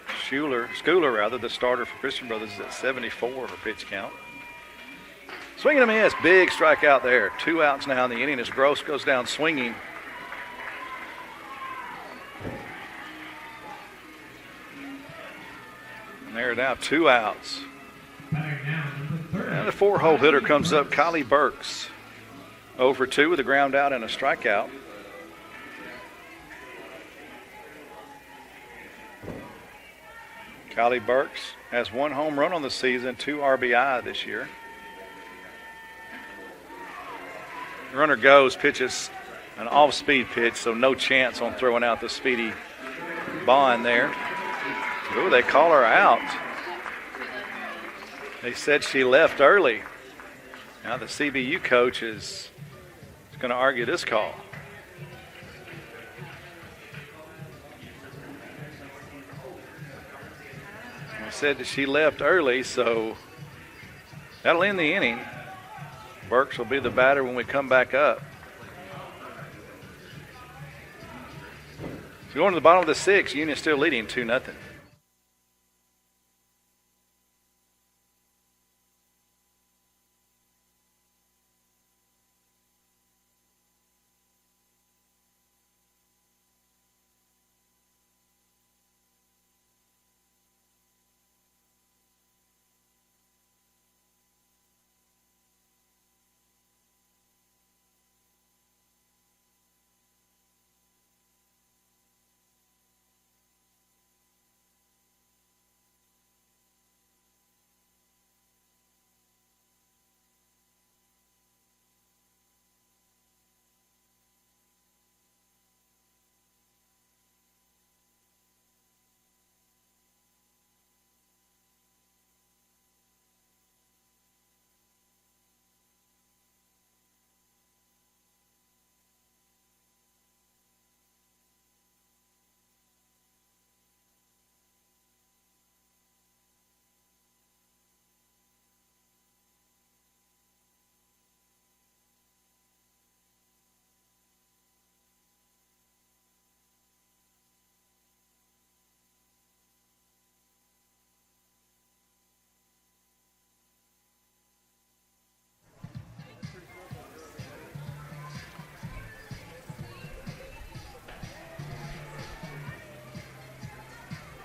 A: Schooler, the starter for Christian Brothers, is at 74 for pitch count. Swing and a miss, big strikeout there. 2 outs now in the inning as Gross goes down swinging. And there are now 2 outs. And the 4-hole hitter comes up, Kylie Burks. 0 for 2 with a ground out and a strikeout. Kylie Burks has 1 home run on the season, 2 RBI this year. The runner goes, pitches an off-speed pitch, so no chance on throwing out the speedy Bond there. Ooh, they call her out. They said she left early. Now the CBU coach is going to argue this call. Said that she left early, so that'll end the inning. Burks will be the batter when we come back up. So going to the bottom of the 6th, Union still leading 2-0.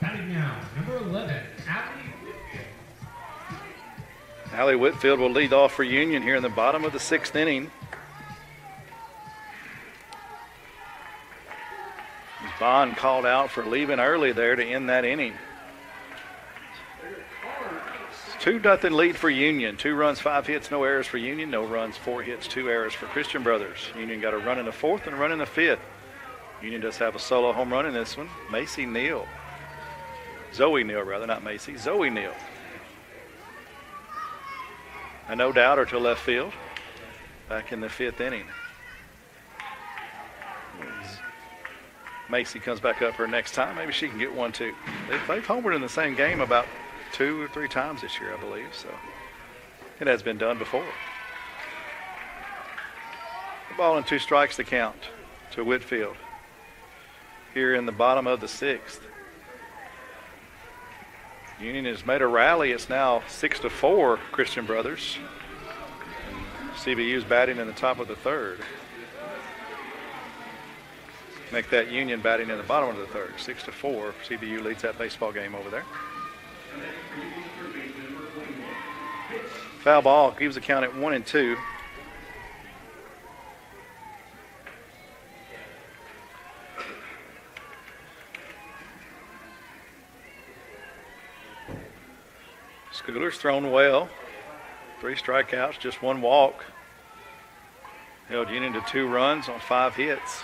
B: Batting now, number 11,
A: Allie Whitfield will lead off for Union here in the bottom of the 6th inning. Bond called out for leaving early there to end that inning. 2-0 lead for Union. 2 runs, 5 hits, no errors for Union. No runs, 4 hits, 2 errors for Christian Brothers. Union got a run in the 4th and a run in the 5th. Union does have a solo home run in this one. Zoe Neal, not Macy. Zoe Neal. A no doubter to left field back in the 5th inning. Macy comes back up her next time. Maybe she can get one too. They've homered in the same game about 2 or 3 times this year, I believe. So it has been done before. The ball and 2 strikes to count to Whitfield here in the bottom of the 6th. Union has made a rally. It's now 6-4 Christian Brothers. CBU's batting in the top of the 3rd. Make that Union batting in the bottom of the 3rd. 6-4. CBU leads that baseball game over there. Foul ball gives the count at 1-2. Schooler's thrown well. 3 strikeouts, just 1 walk. Held Union to 2 runs on 5 hits.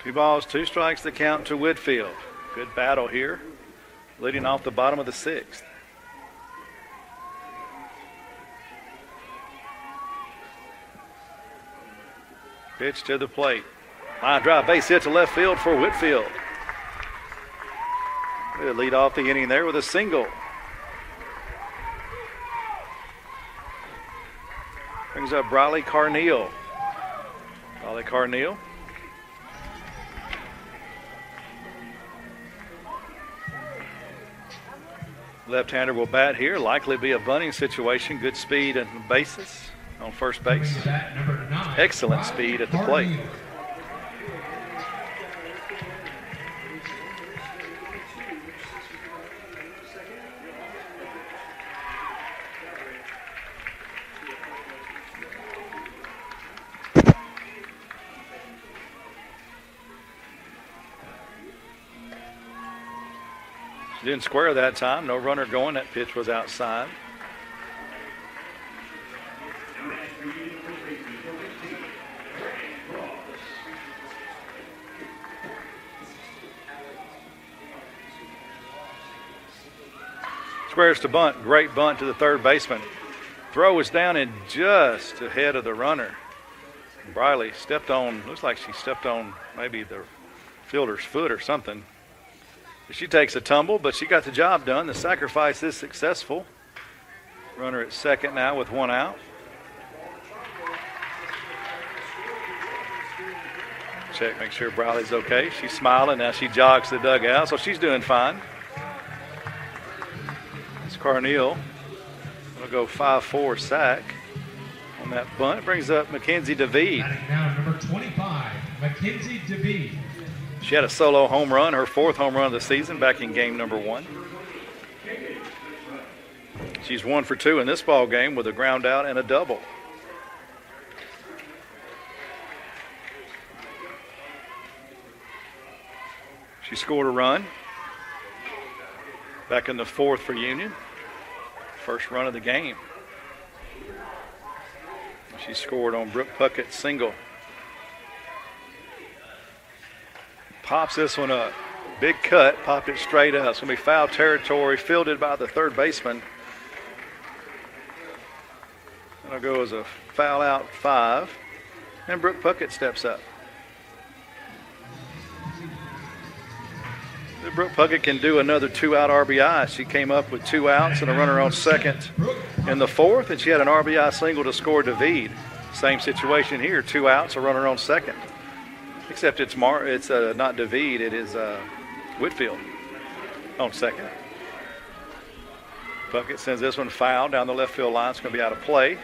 A: Two balls, 2 strikes to count to Whitfield. Good battle here, leading off the bottom of the 6th. Pitch to the plate. Line drive, base hit to left field for Whitfield. We'll lead off the inning there with a single. Brings up Briley Carneal. Briley Carneal. Left-hander will bat here. Likely be a bunting situation. Good speed at the bases on first base. Excellent speed at the plate. Didn't square that time. No runner going. That pitch was outside. Squares to bunt. Great bunt to the 3rd baseman. Throw was down and just ahead of the runner. Briley stepped on, looks like she stepped on maybe the fielder's foot or something. She takes a tumble, but she got the job done. The sacrifice is successful. Runner at 2nd now with 1 out. Check, make sure Briley's okay. She's smiling. Now she jogs the dugout, so she's doing fine. It's Carneal. Gonna go 5-4 sack on that bunt. It brings up Mackenzie DeVee.
B: Now number 25, Mackenzie DeVee.
A: She had a solo home run, her 4th home run of the season back in game number 1. She's 1 for 2 in this ball game with a ground out and a double. She scored a run back in the 4th for Union. First run of the game. She scored on Brooke Puckett's single. Pops this one up. Big cut, popped it straight up. It's going to be foul territory, fielded by the 3rd baseman. It'll go as a foul out 5. And Brooke Puckett steps up. Brooke Puckett can do another 2-out RBI. She came up with 2 outs and a runner on second in the 4th, and she had an RBI single to score David. Same situation here, 2 outs, a runner on second. Except it's not David, it is Whitfield on second. Puckett sends this one foul down the left field line. It's going to be out of play.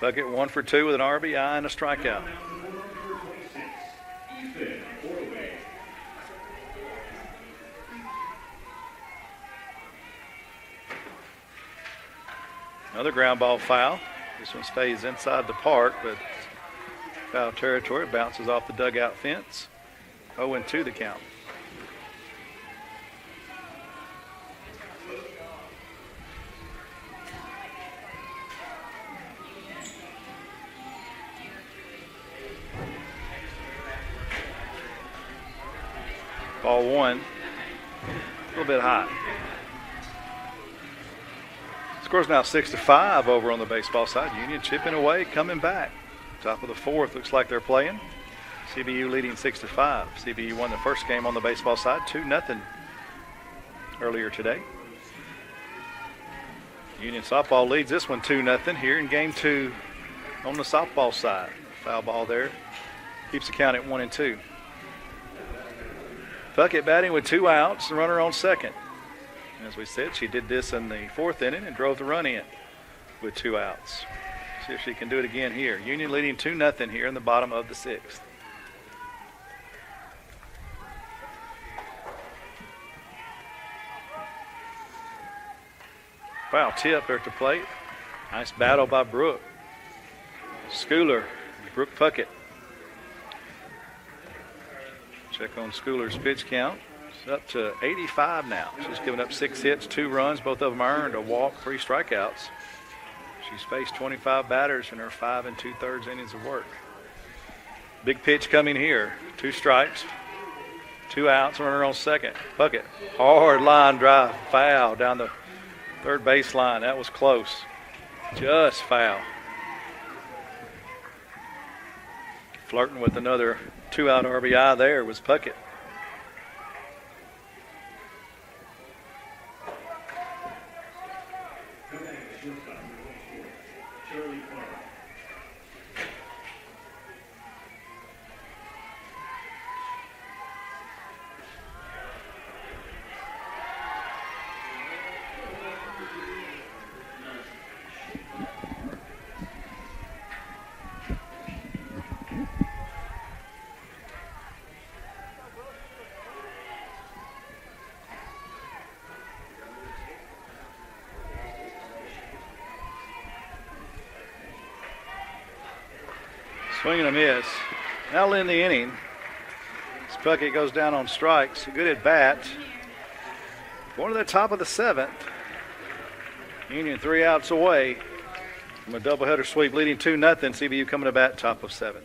A: Puckett 1 for 2 with an RBI and a strikeout. Another ground ball foul. This one stays inside the park, but foul territory. Bounces off the dugout fence. 0-2 the count. Ball 1, a little bit high. Score's now 6-5 over on the baseball side. Union chipping away, coming back. Top of the 4th, looks like they're playing. CBU leading 6-5. CBU won the first game on the baseball side, 2-0 earlier today. Union softball leads this one 2-0 here in game 2 on the softball side. Foul ball there. Keeps the count at 1-2. Puckett batting with 2 outs, and runner on second. As we said, she did this in the 4th inning and drove the run in with 2 outs. See if she can do it again here. Union leading 2-0 here in the bottom of the 6th. Foul tip there at the plate. Nice battle by Brooke. Schooler, Brooke Puckett. Check on Schooler's pitch count. It's up to 85 now. She's given up 6 hits, 2 runs. Both of them earned, a walk, 3 strikeouts. She's faced 25 batters in her 5 2/3 innings of work. Big pitch coming here. 2 strikes, 2 outs, runner on second. Puckett, hard line drive, foul down the third base line. That was close. Just foul. Flirting with another 2-out RBI there was Puckett. Swing and a miss. That'll end the inning. As Puckett goes down on strikes. A good at bat. Going to the top of the 7th. Union 3 outs away from a doubleheader sweep, leading 2-0. CBU coming to bat, top of 7.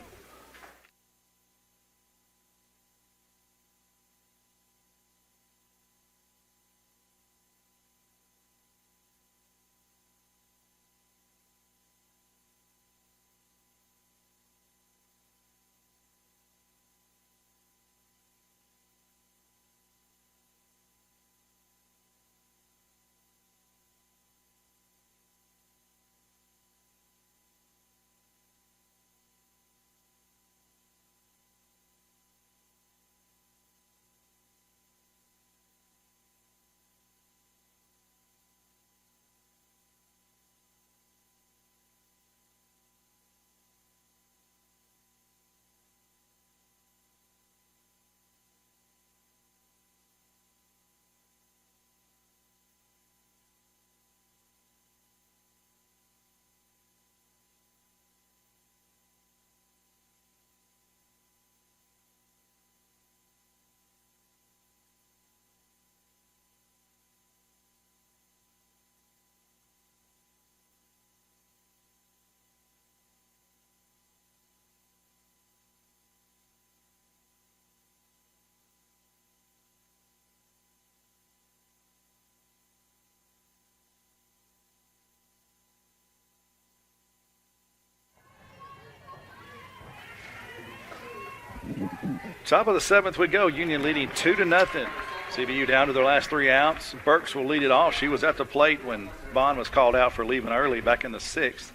A: Top of the 7th we go. Union leading 2-0. CBU down to their last 3 outs. Burks will lead it off. She was at the plate when Bond was called out for leaving early back in the 6th.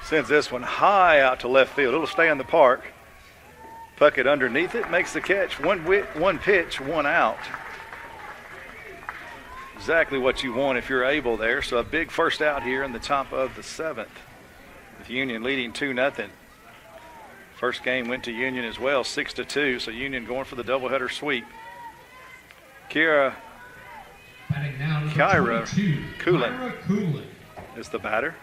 A: Sends this one high out to left field. It'll stay in the park. Puckett underneath it, makes the catch. One pitch, 1 out. Exactly what you want if you're able there. So a big first out here in the top of the 7th. With Union leading 2-0. First game went to Union as well, 6-2. So Union going for the doubleheader sweep. Kyra Coolin is the batter.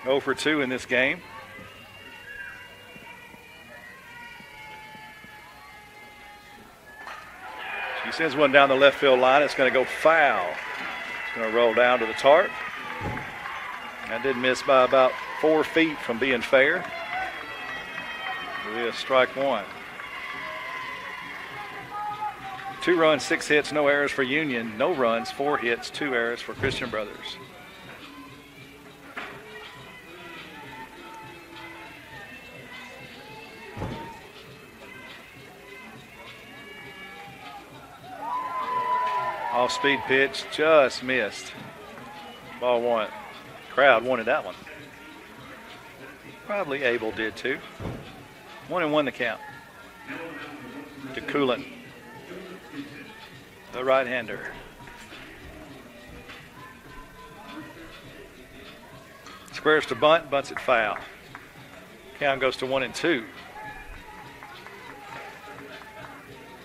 A: 0 for 2 in this game. She sends one down the left field line. It's going to go foul. It's going to roll down to the tarp. That did miss by about 4 feet from being fair. It'll be a strike 1. 2 runs, 6 hits, no errors for Union. No runs, 4 hits, 2 errors for Christian Brothers. Off-speed pitch, just missed. Ball 1. Crowd wanted that one. Probably Abel did too. 1-1 the count. To Coolin, the right-hander. Squares to bunt, bunts it foul. Count goes to 1-2.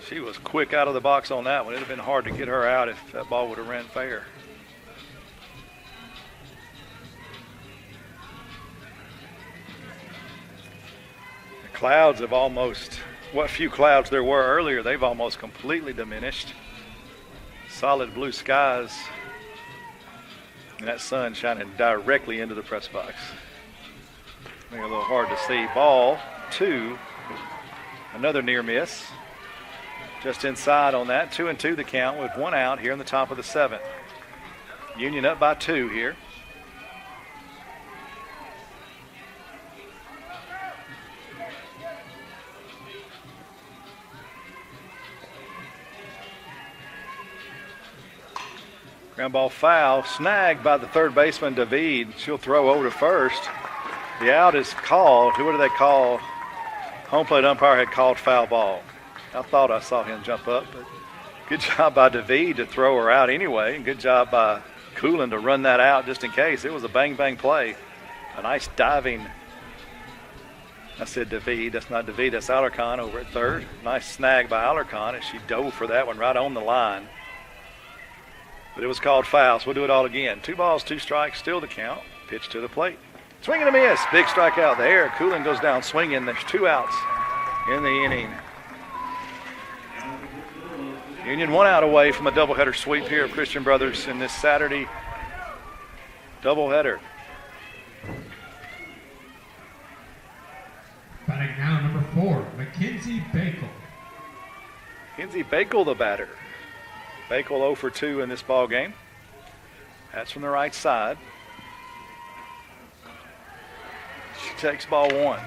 A: She was quick out of the box on that one. It would have been hard to get her out if that ball would have ran fair. The clouds have almost, what few clouds there were earlier, they've almost completely diminished. Solid blue skies. And that sun shining directly into the press box. Make it a little hard to see. Ball 2. Another near miss. Just inside on that. 2-2 the count with 1 out here in the top of the 7th. Union up by 2 here. Ground ball foul, snagged by the third baseman, David. She'll throw over to first. The out is called. What do they call? Home plate umpire had called foul ball. I thought I saw him jump up, but good job by David to throw her out anyway. And good job by Coolin to run that out just in case. It was a bang-bang play. A nice diving. I said David. That's not David. That's Alarcon over at third. Nice snag by Alarcon as she dove for that one right on the line. But it was called foul, so we'll do it all again. 2 balls, 2 strikes, still the count. Pitch to the plate. Swing and a miss. Big strikeout there. Coolin goes down swinging. There's 2 outs in the inning. Union 1 out away from a doubleheader sweep here of Christian Brothers in this Saturday doubleheader.
B: Batting now, number 4, Mackenzie Bakel.
A: Mackenzie Bakel, the batter. Bakel 0 for 2 in this ball game. That's from the right side. She takes ball 1.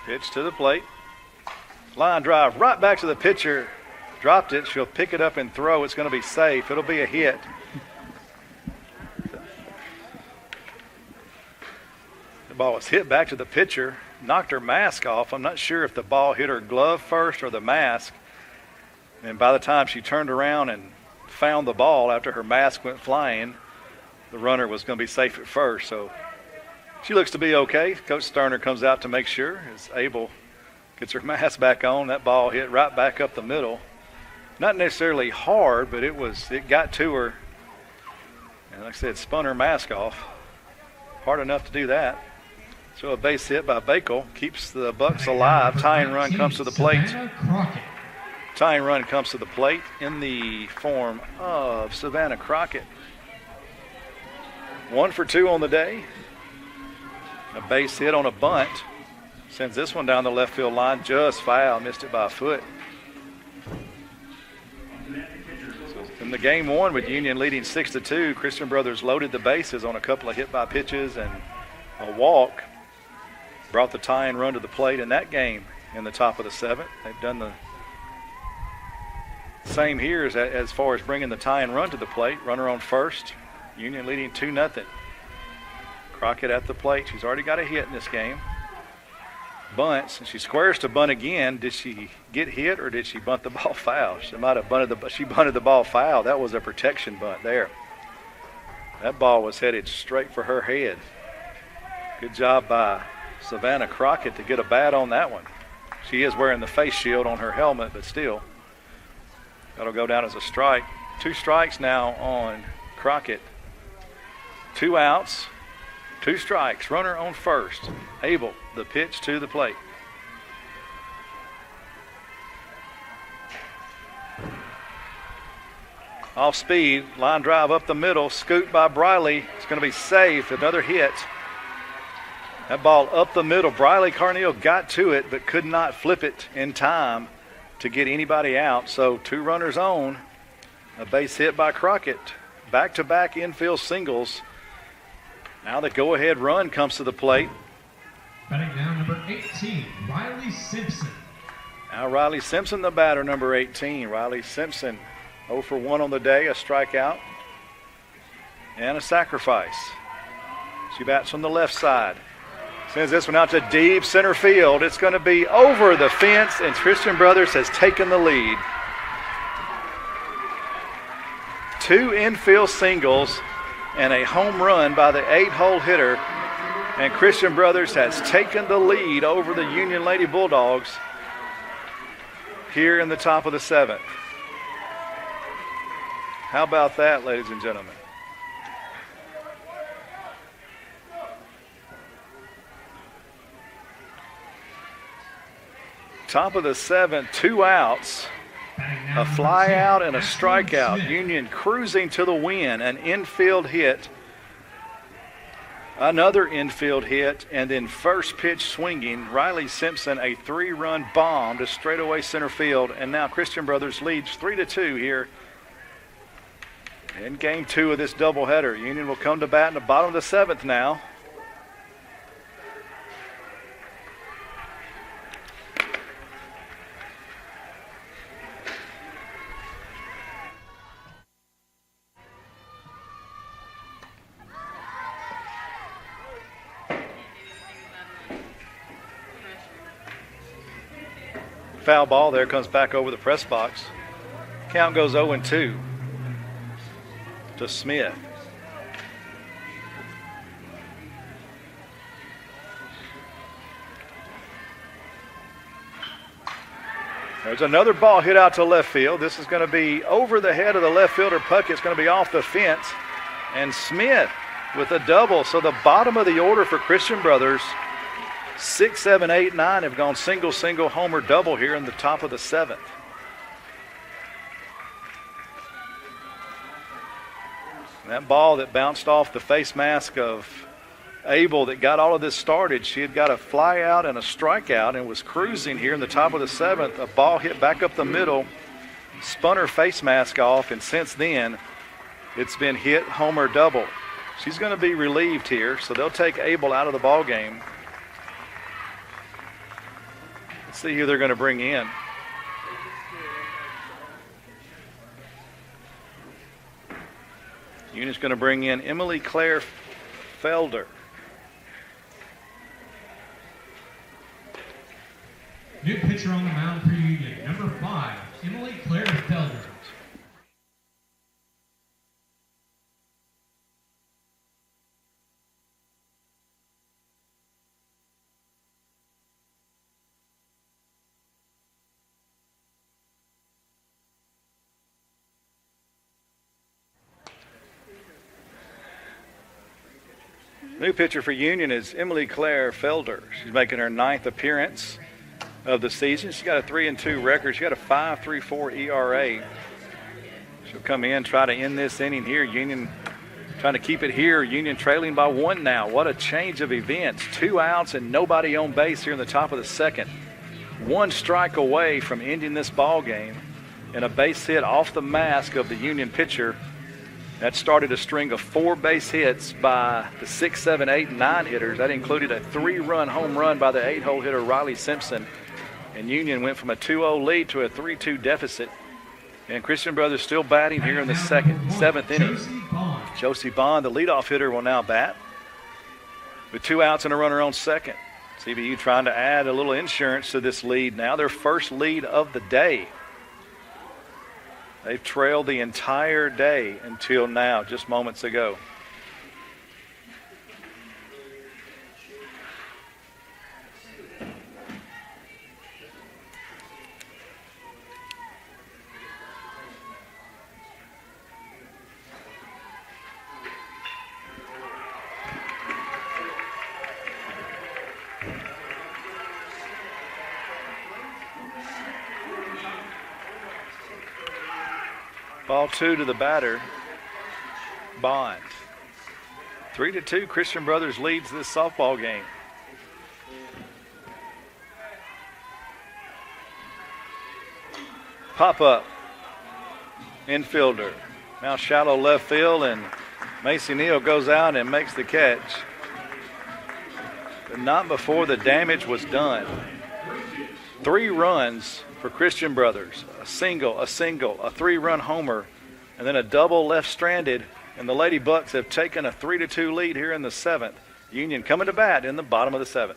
A: Pitch to the plate. Line drive right back to the pitcher. Dropped it. She'll pick it up and throw. It's going to be safe. It'll be a hit. The ball was hit back to the pitcher. Knocked her mask off. I'm not sure if the ball hit her glove first or the mask. And by the time she turned around and found the ball after her mask went flying, the runner was going to be safe at first. So she looks to be okay. Coach Sterner comes out to make sure. As Abel gets her mask back on, that ball hit right back up the middle. Not necessarily hard, but it got to her. And like I said, spun her mask off. Hard enough to do that. So a base hit by Bakel keeps the Bucks alive. Tying run comes to the plate. Tying run comes to the plate in the form of Savannah Crockett. 1 for 2 on the day. A base hit on a bunt. Sends this one down the left field line, just foul, missed it by a foot. So in the game one with Union leading 6-2, Christian Brothers loaded the bases on a couple of hit by pitches and a walk. Brought the tie-in run to the plate in that game in the top of the seventh. They've done the same here as far as bringing the tie-in run to the plate. Runner on first. Union leading 2-0. Crockett at the plate. She's already got a hit in this game. Bunts, and she squares to bunt again. Did she get hit or did she bunt the ball foul? She might have bunted the ball foul. That was a protection bunt there. That ball was headed straight for her head. Good job by Savannah Crockett to get a bat on that one. She is wearing the face shield on her helmet, but still. That'll go down as a strike. 2 strikes now on Crockett. 2 outs, 2 strikes. Runner on first. Abel, the pitch to the plate. Off speed, line drive up the middle, scoot by Briley. It's going to be safe, another hit. That ball up the middle. Briley Carneal got to it, but could not flip it in time to get anybody out. So 2 runners on. A base hit by Crockett. Back-to-back infield singles. Now the go-ahead run comes to the plate.
B: Batting down number 18, Riley Simpson.
A: Now Riley Simpson, the batter, number 18. Riley Simpson, 0 for 1 on the day, a strikeout and a sacrifice. She bats from the left side. Sends this one out to deep center field. It's going to be over the fence, and Christian Brothers has taken the lead. 2 infield singles and a home run by the 8-hole hitter, and Christian Brothers has taken the lead over the Union Lady Bulldogs here in the top of the 7th. How about that, ladies and gentlemen? Top of the 7th, 2 outs, a fly out and a strikeout. Union cruising to the win, an infield hit, another infield hit, and then first pitch swinging. Riley Simpson, a 3-run bomb to straightaway center field, and now Christian Brothers leads 3-2 here in game 2 of this doubleheader. Union will come to bat in the bottom of the 7th now. Foul ball there, comes back over the press box. Count goes 0-2 to Smith. There's another ball hit out to left field. This is going to be over the head of the left fielder Puckett. It's going to be off the fence. And Smith with a double. So the bottom of the order for Christian Brothers, 6, 7, 8, 9 have gone single, homer, double here in the top of the 7th. And that ball that bounced off the face mask of Abel that got all of this started, she had got a fly out and a strikeout and was cruising here in the top of the 7th. A ball hit back up the middle, spun her face mask off, and since then it's been hit, homer, double. She's going to be relieved here, so they'll take Abel out of the ball game. Let's see who they're going to bring in. Union's going to bring in Emily Claire Felder.
B: New pitcher on the mound for Union, number 5, Emily Claire Felder.
A: New pitcher for Union is Emily Claire Felder. She's making her 9th appearance of the season. She's got a 3-2 record. She's got a 5.34 ERA. She'll come in, try to end this inning here. Union Trying to keep it here. Union trailing by 1 now. What a change of events. 2 outs and nobody on base here in the top of the second. 1 strike away from ending this ball game, and a base hit off the mask of the Union pitcher. That started a string of 4 base hits by the 6, 7, 8, and 9 hitters. That included a 3-run home run by the 8-hole hitter Riley Simpson. And Union went from a 2-0 lead to a 3-2 deficit. And Christian Brothers still batting here in the 7th inning. Josie Bond, the leadoff hitter, will now bat with 2 outs and a runner on second. CBU trying to add a little insurance to this lead now. Their first lead of the day. They've trailed the entire day until now, just moments ago. Ball 2 to the batter, Bond. 3-2, Christian Brothers leads this softball game. Pop-up, infielder. Now shallow left field, and Macy Neal goes out and makes the catch. But not before the damage was done. 3 runs for Christian Brothers. A single, a 3-run homer, and then a double left stranded, and the Lady Bucks have taken a 3-2 lead here in the 7th. Union coming to bat in the bottom of the 7th.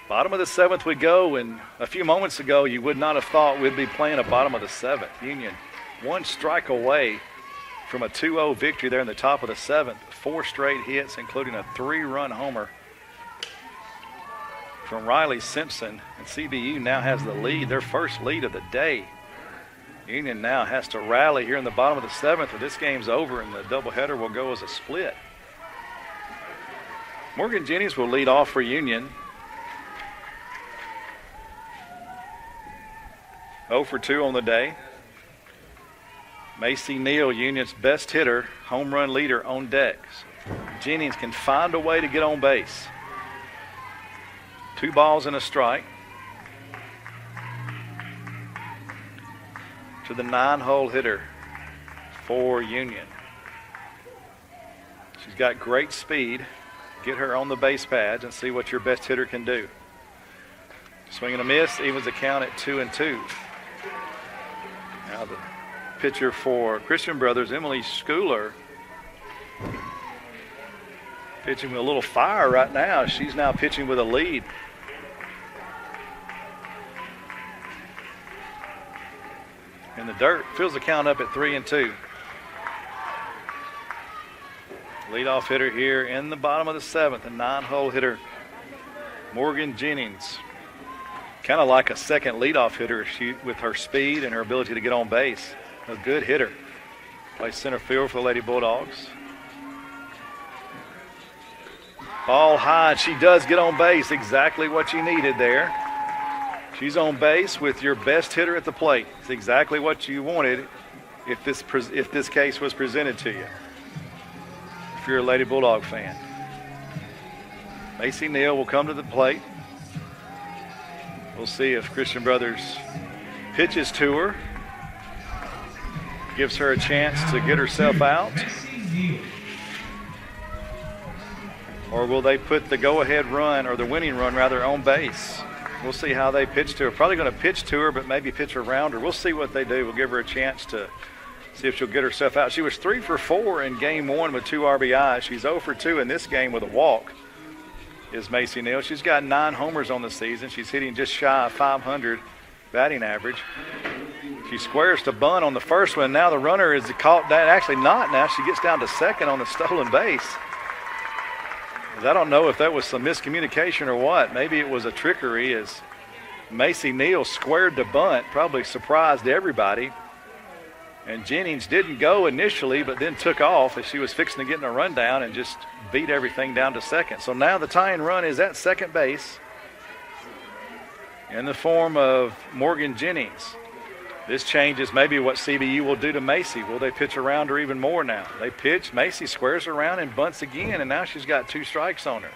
A: Bottom of the 7th we go, and a few moments ago you would not have thought we'd be playing a bottom of the 7th. Union 1 strike away from a 2-0 victory there in the top of the 7th. 4 straight hits, including a 3-run homer from Riley Simpson, and CBU now has the lead, their first lead of the day. Union now has to rally here in the bottom of the 7th, or this game's over and the doubleheader will go as a split. Morgan Jennings will lead off for Union. 0 for 2 on the day. Macy Neal, Union's best hitter, home run leader, on decks. Jennings can find a way to get on base. 2 balls and a strike to the 9-hole hitter for Union. She's got great speed. Get her on the base pads and see what your best hitter can do. Swing and a miss, evens the count at 2-2. Now the pitcher for Christian Brothers, Emily Schooler, pitching with a little fire right now. She's now pitching with a lead. In the dirt, fills the count up at 3-2. Leadoff hitter here in the bottom of the 7th, a 9-hole hitter, Morgan Jennings. kind of like a second leadoff hitter with her speed and her ability to get on base. A good hitter. Plays center field for the Lady Bulldogs. Ball high, she does get on base. Exactly what you needed there. She's on base with your best hitter at the plate. It's exactly what you wanted if this case was presented to you, if you're a Lady Bulldog fan. Macy Neal will come to the plate. We'll see if Christian Brothers pitches to her, gives her a chance to get herself out. Or will they put the go-ahead run, or the winning run rather, on base? We'll see how they pitch to her. Probably going to pitch to her, but maybe pitch around her. We'll see what they do. We'll give her a chance to see if she'll get herself out. She was 3 for 4 in game 1 with 2 RBIs. She's 0 for 2 in this game with a walk, is Macy Neal. She's got 9 homers on the season. She's hitting just shy of 500 batting average. She squares to bunt on the first one. Now the runner is caught down. Actually not now. She gets down to second on the stolen base. I don't know if that was some miscommunication or what. Maybe it was a trickery as Macy Neal squared to bunt, probably surprised everybody. And Jennings didn't go initially, but then took off as she was fixing to get in a rundown and just beat everything down to second. So now the tying run is at second base in the form of Morgan Jennings. This changes maybe what CBU will do to Macy. Will they pitch around her even more now? They pitch, Macy squares around and bunts again, and now she's got 2 strikes on her.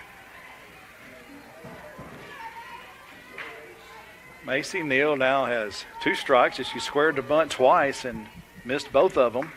A: Macy Neal now has 2 strikes as she squared to bunt twice and missed both of them.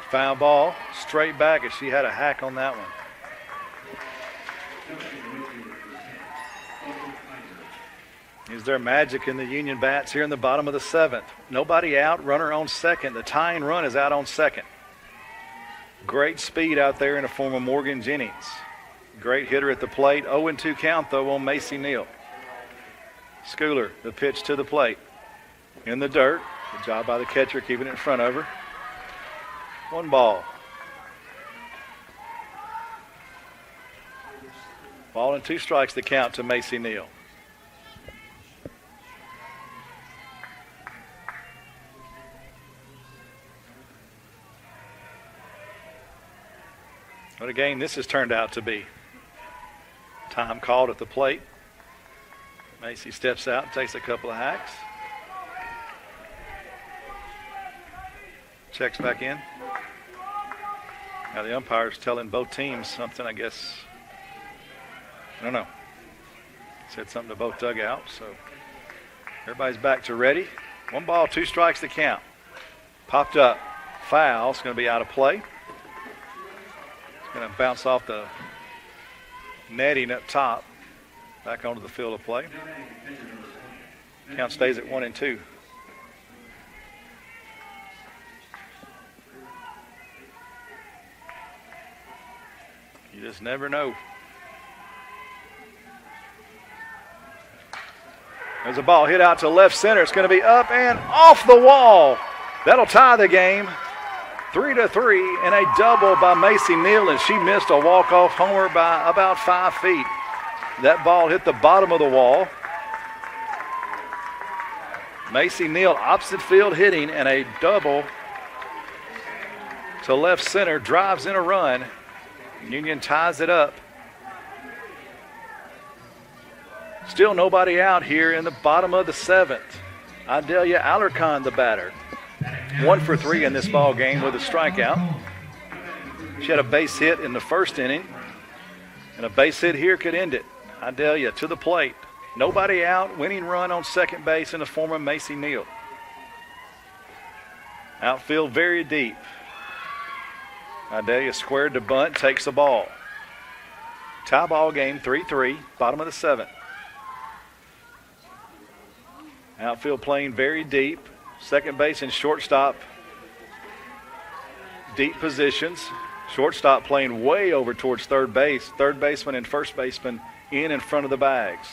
A: Foul ball, straight back as she had a hack on that one. Is there magic in the Union bats here in the bottom of the 7th? Nobody out, runner on second. The tying run is out on second. Great speed out there in the form of Morgan Jennings. Great hitter at the plate. 0-2 count though on Macy Neal. Schooler, the pitch to the plate. In the dirt. Good job by the catcher keeping it in front of her. 1 ball. Ball and 2 strikes to count to Macy Neal. What a game this has turned out to be. Time called at the plate. Macy steps out and takes a couple of hacks. Checks back in. Now the umpire's telling both teams something, I guess. I don't know. Said something to both dugouts, so everybody's back to ready. 1 ball, 2 strikes to count. Popped up. Foul. It's going to be out of play. It's going to bounce off the netting up top. Back onto the field of play. Count stays at 1-2. You just never know. There's a ball hit out to left center. It's going to be up and off the wall. That'll tie the game. 3-3 and a double by Macy Neal, and she missed a walk-off homer by about 5 feet. That ball hit the bottom of the wall. Macy Neal opposite field hitting, and a double to left center, drives in a run. Union ties it up. Still nobody out here in the bottom of the 7th. Idalia Alarcon, the batter. 1 for 3 in this ball game with a strikeout. She had a base hit in the first inning, and a base hit here could end it. Idalia to the plate. Nobody out, winning run on second base in the form of Macy Neal. Outfield very deep. Idalia squared to bunt, takes the ball. Tie ball game, 3-3, bottom of the 7th. Outfield playing very deep. Second base and shortstop, deep positions. Shortstop playing way over towards third base. Third baseman and first baseman in front of the bags.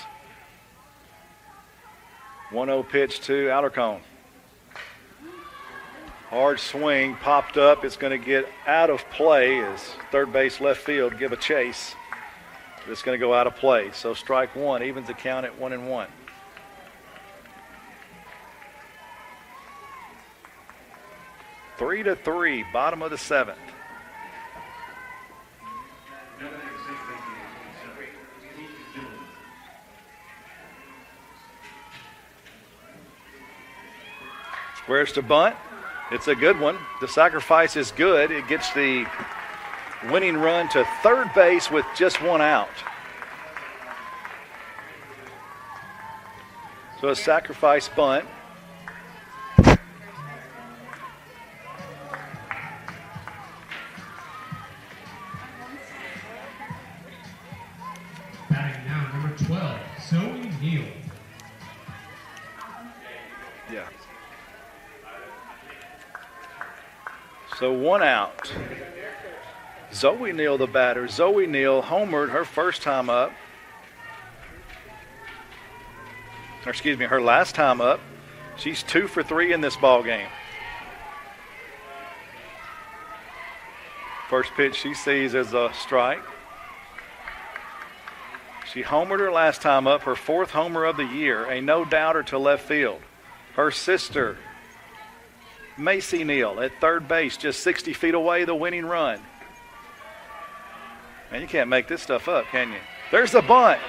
A: 1-0 pitch to Alarcon. Hard swing, popped up. It's going to get out of play as third base left field give a chase. It's going to go out of play. So strike one, evens the count at 1-1. Three to three, bottom of the seventh. Squares to bunt. It's a good one. The sacrifice is good. It gets the winning run to third base with just one out. So a sacrifice bunt.
B: Batting now, number 12, Zoe Neal.
A: Yeah. So one out. Zoe Neal, the batter. Zoe Neal homered her first time up. Or excuse me, her last time up. She's 2 for 3 in this ball game. First pitch she sees is a strike. She homered her last time up, her 4th homer of the year, a no-doubter to left field. Her sister, Macy Neal, at third base, just 60 feet away, the winning run. Man, you can't make this stuff up, can you? There's the bunt.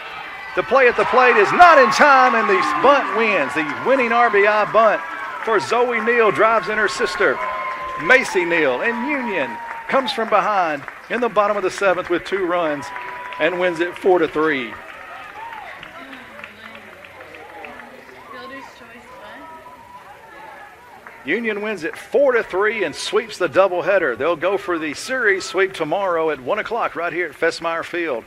A: The play at the plate is not in time, and the bunt wins. The winning RBI bunt for Zoe Neal drives in her sister, Macy Neal. And Union comes from behind in the bottom of the 7th with 2 runs and wins it 4-3. Union wins it 4-3 and sweeps the doubleheader. They'll go for the series sweep tomorrow at 1 o'clock right here at Festmeyer Field.